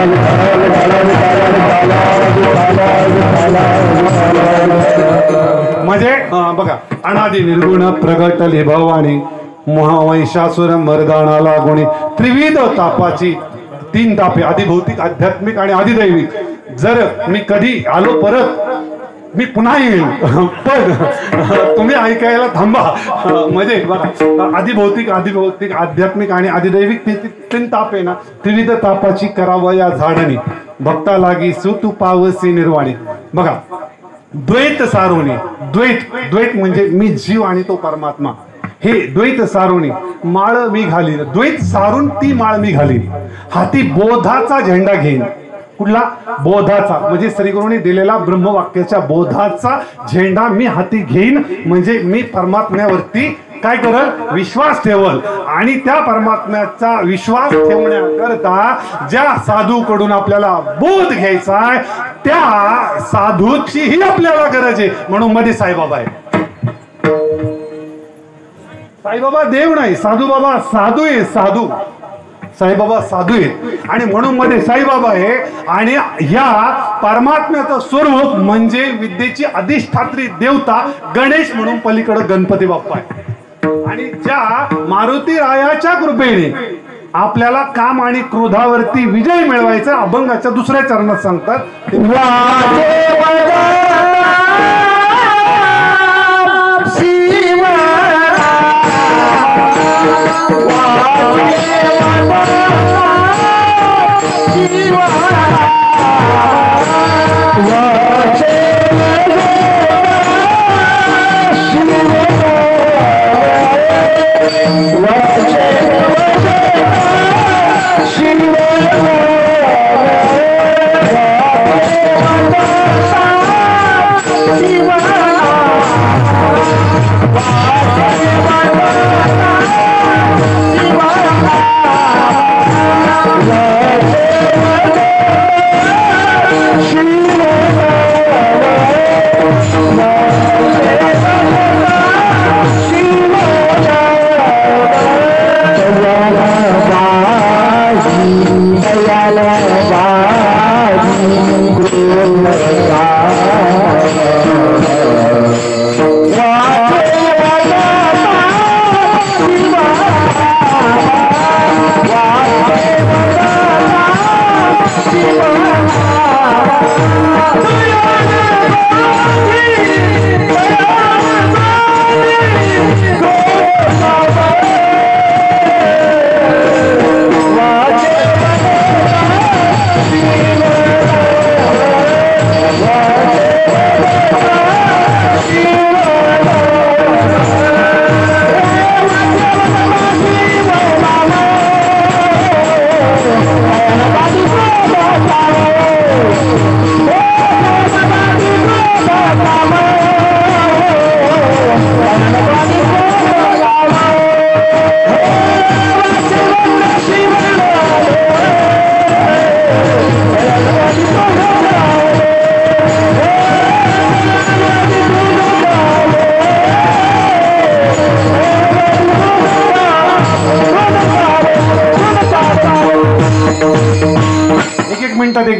म्हणजे बघा, अनादि निर्गुण प्रगटले भवानी महावैशासुर मर्दाना लागुणी, त्रिविध तापाची 3 तापे आदिभौतिक, आध्यात्मिक आणि आदिदैविक. जर मी कधी आलो परत मी पुन्हा येईल, पण तुम्ही ऐकायला थांबा. म्हणजे बघा, आदिभौतिक आध्यात्मिक आणि आदिदैविक 3 ताप आहे ना. त्रिविध तापाची करावया झाडणी, भक्ता लागी सुतू पावसी निर्वाणी. बघा, द्वैत सारोनी. द्वैत म्हणजे मी जीव आणि तो परमात्मा. हे द्वैत सारोनी. माळ मी घालीन, द्वैत सारून ती माळ मी घालीन. हाती बोधाचा झेंडा घेईन. कुठला? बोधाचा. म्हणजे श्रीगुरूंनी दिलेला ब्रह्मवाक्याच्या बोधाचा झेंडा मी हाती घेईन. म्हणजे मी परमात्म्यावरती काय करल? विश्वास ठेवल. आणि त्या परमात्म्याचा विश्वास ठेवण्याकरता ज्या साधूकडून आपल्याला बोध घ्यायचा आहे त्या साधूचीही आपल्याला गरज आहे. म्हणून मध्ये साईबाबा आहे. साईबाबा देव नाही, साधू बाबा साधू आहे. साईबाबा साधू आहेत आणि म्हणून मध्ये साईबाबा आहे. आणि ह्या परमात्म्याचं स्वरूप म्हणजे विद्येची अधिष्ठात्री देवता गणेश म्हणून पलीकडे गणपती बाप्पा आहे. आणि ज्या मारुती रायाच्या कृपेने आपल्याला काम आणि क्रोधावरती विजय मिळवायचा अभंगाच्या 2ऱ्या चरणात सांगतात.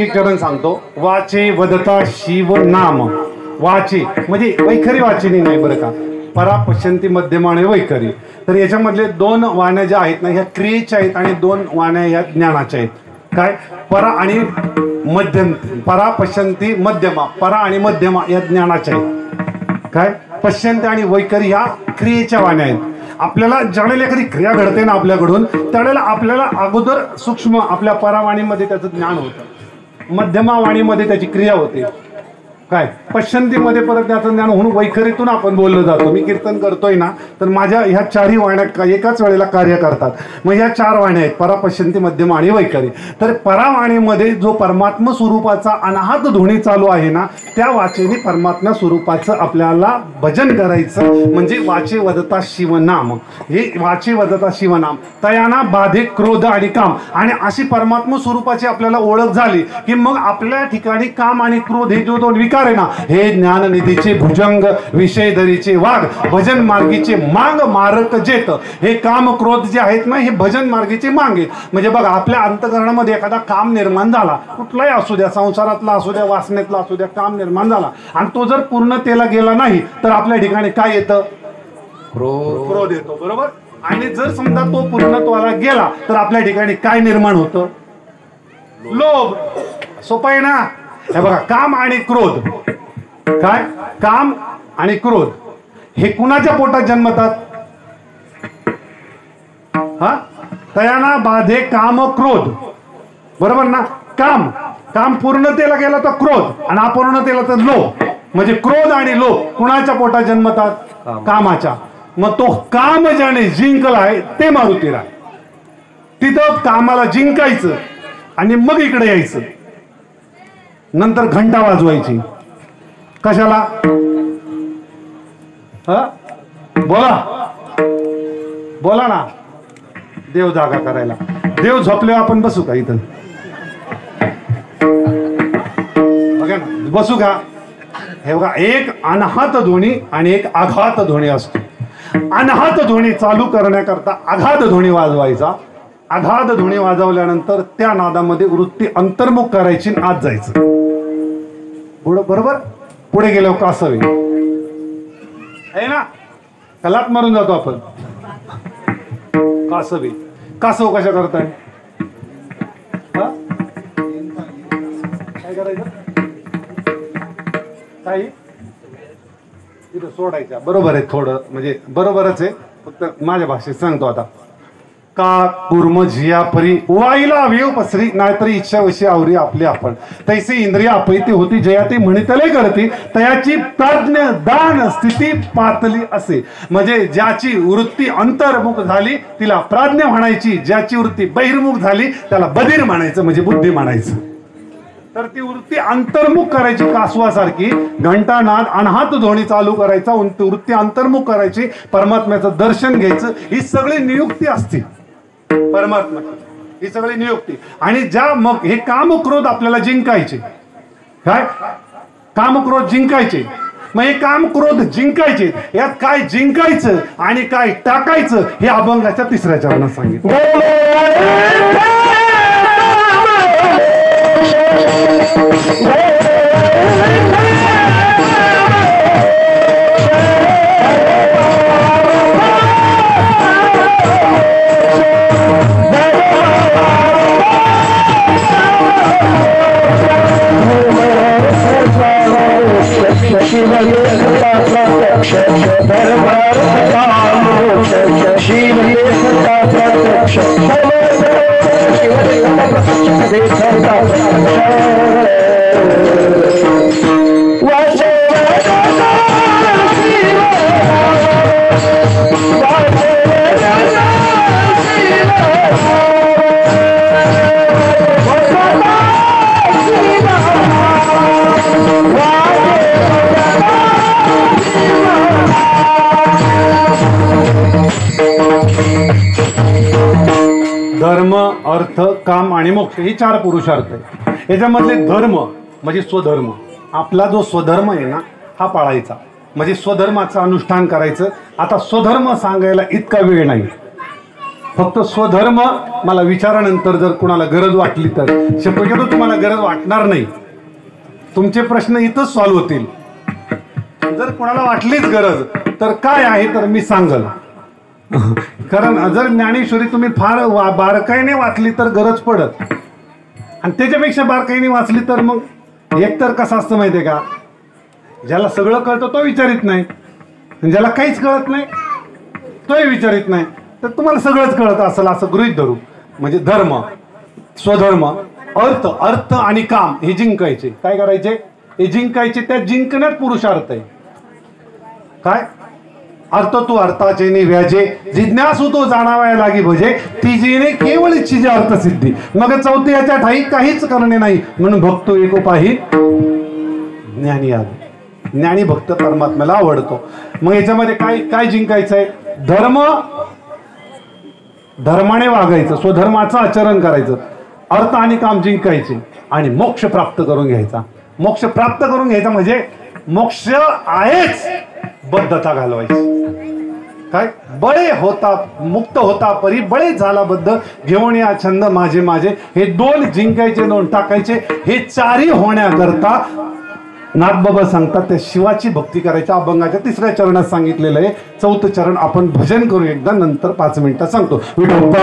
विकरण सांगतो. वाचे वदता शिव नाम. वाचे म्हणजे वैखरी वाचिनी नाही बरं का, परा पश्यंती मध्यमा आणि वैखरी. तर याच्यामधले 2 वाण्या ज्या आहेत ना ह्या क्रियेच्या आहेत आणि 2 वाण्या ह्या ज्ञानाच्या आहेत. काय? परा आणि मध्यम. परा पश्यंती मध्यमा, परा आणि मध्यमा या ज्ञानाच्या आहेत. काय? पश्यंती आणि वैखरी ह्या क्रियेच्या वाण्या आहेत. आपल्याला ज्यावेळेला एखादी क्रिया घडते ना आपल्याकडून, त्यावेळेला आपल्याला अगोदर सूक्ष्म आपल्या परावाणीमध्ये त्याचं ज्ञान होतं, मध्यमा वाणीमध्ये त्याची क्रिया होते. काय? पश्यंतीमध्ये परत त्याचं ज्ञान होऊन वैखरीतून आपण बोललो जातो. मी कीर्तन करतोय ना तर माझ्या ह्या 4ही वाण्या एकाच वेळेला कार्य करतात. मग ह्या 4 वाण्या आहेत, परा पश्यंती मध्यमा आणि वैखरी. तर परावाणीमध्ये जो परमात्मा स्वरूपाचा अनाहत ध्वनी चालू आहे ना त्या वाचेने परमात्मा स्वरूपाचं आपल्याला भजन करायचं, म्हणजे वाचे वदता शिवनाम. हे वाचे वदता शिवनाम तयाना बाधे क्रोध आणि काम. आणि अशी परमात्मा स्वरूपाची आपल्याला ओळख झाली की मग आपल्या ठिकाणी काम आणि क्रोध हे जो 2 विकार आहे ना, हे ज्ञाननिधीचे भुजंग, विषयधरीचे वाघ, भजन मार्गीचे मांग मारक जेत. हे काम क्रोध जे आहेत ना हे भजन मार्गीचे मांग आहेत. म्हणजे बघा आपल्या अंतःकरणामध्ये एखादा काम निर्माण झाला, कुठलाही असू द्या, संसारातला असू द्या, वासनेतला असू द्या, काम निर्माण झाला आणि तो जर पूर्णतेला गेला नाही तर आपल्या ठिकाणी काय येतं? क्रोध येतो. बरोबर. आणि जर समजा तो पूर्णत्वाला गेला तर आपल्या ठिकाणी काय निर्माण होतं? लोभ. सोपं आहे ना. हे बघा, काम आणि क्रोध. काय? काम आणि क्रोध हे कुणाच्या पोटात जन्मतात? हा, तयाना बाधे काम क्रोध. बरोबर ना. काम काम पूर्णतेला गेला तर क्रोध आणि अपूर्णतेला तर लोभ. म्हणजे क्रोध आणि लोभ कुणाच्या पोटात जन्मतात? कामाच्या. मग तो काम ज्याने जिंकलाय ते मारुतीराय. तिथं कामाला जिंकायचं आणि मग इकडे यायचं. नंतर घंटा वाजवायची. कशाला? बोला बोला ना. देव जागा करायला. देव झोपल्यावर आपण बसू का इथं? बघा ना, बसू का? हे बघा, एक अनाहत ध्वनी आणि एक आघात ध्वनी असतो. अनाहत ध्वनी चालू करण्याकरता आघात ध्वनी वाजवायचा. आघात ध्वनी वाजवल्यानंतर त्या नादामध्ये वृत्ती अंतर्मुख करायची, आत जायचं. पुढं बरोबर. पुढे गेलो कासवी आहे ना, कलात मारून जातो आपण. कासवी. कासव कशा करताय? काय करायचं? काही तिथं सोडायच्या. बरोबर आहे, थोडं म्हणजे बरोबरच आहे, फक्त माझ्या भाषेत सांगतो आता. का कुर्म झिया परी वाईला वेव पसरी, नाहीतरी इच्छा वशी आवरी आपली आपण. तैसे इंद्रिया अपैती होती जयाती म्हणितले करती, तयाची प्राज्ञ दान स्थिती पातली असे. म्हणजे ज्याची वृत्ती अंतर्मुख झाली तिला प्राज्ञ म्हणायची, ज्याची वृत्ती बहिर्मुख झाली त्याला बधीर म्हणायचं, म्हणजे बुद्धी म्हणायचं. तर ती वृत्ती अंतर्मुख करायची कासवासारखी. घंटानाद अनाहत ध्वनी चालू करायचा, वृत्ती अंतर्मुख करायची, परमात्म्याचं दर्शन घ्यायचं. ही सगळी नियुक्ती असते परमात्म्याची, ही सगळी नियुक्ती. आणि ज्या मग हे काम क्रोध आपल्याला जिंकायचे. काय? काम क्रोध जिंकायचे. मग हे काम क्रोध जिंकायचे, यात काय जिंकायचं आणि काय टाकायचं हे अभंगाच्या 3ऱ्या चरणात सांगितलं. धर्म, अर्थ, काम आणि मोक्ष ही 4 पुरुषार्थ आहे. याच्यामधले धर्म म्हणजे स्वधर्म. आपला जो स्वधर्म आहे ना हा पाळायचा, म्हणजे स्वधर्माचं अनुष्ठान करायचं. आता स्वधर्म सांगायला इतका वेळ नाही, फक्त स्वधर्म मला विचारानंतर जर कुणाला गरज वाटली तर, शक्यतो तुम्हाला गरज वाटणार नाही, तुमचे प्रश्न इथंच सॉल्व्ह होतील. जर कोणाला वाटलीच गरज तर काय आहे तर मी सांगल. कारण जर ज्ञानेश्वरी तुम्ही फार बारकाईने वाचली तर गरज पडत, आणि त्याच्यापेक्षा बारकाईने वाचली तर मग एकतर कसं असतं माहिती आहे का, ज्याला सगळं कळतं तो विचारित नाही, ज्याला काहीच कळत नाही तोही विचारित नाही. तर तुम्हाला सगळंच कळत असेल असं गृहीत धरू. म्हणजे धर्म, स्वधर्म, अर्थ आणि काम हे जिंकायचे. काय करायचे? हे जिंकायचे. त्या जिंकण्यात पुरुषार्थ आहे. काय अर्थ तू अर्थाचे निव्याजे, जिज्ञासू तो जाणावाय लागी भजे, तिजीने केवळ इच्छिजे अर्थसिद्धी. मग चौथी याच्या ठाई काहीच करणे नाही, म्हणून भक्तो एकोपाही ज्ञानी आले. ज्ञानी भक्त परमात्म्याला आवडतो. मग याच्यामध्ये काय काय जिंकायचं आहे? धर्माने वागायचं, स्वधर्माचं आचरण करायचं, अर्थ आणि काम जिंकायचे, आणि मोक्ष प्राप्त करून घ्यायचा. मोक्ष प्राप्त करून घ्यायचा म्हणजे मोक्ष आहेच, बद्धता घालवायची. काय? बळे होता मुक्त होता परी बळे झाला बद्ध, घेऊन या छंद माझे माझे. हे दोन जिंकायचे, दोन टाकायचे. हे चारही होण्याकरता नाथबाबा सांगतात त्या शिवाची भक्ती करायच्या. अभंगाच्या 3ऱ्या चरणात सांगितलेलं आहे. 4थं चरण आपण भजन करू एकदा, नंतर 5 मिनिटात सांगतो. विठोबा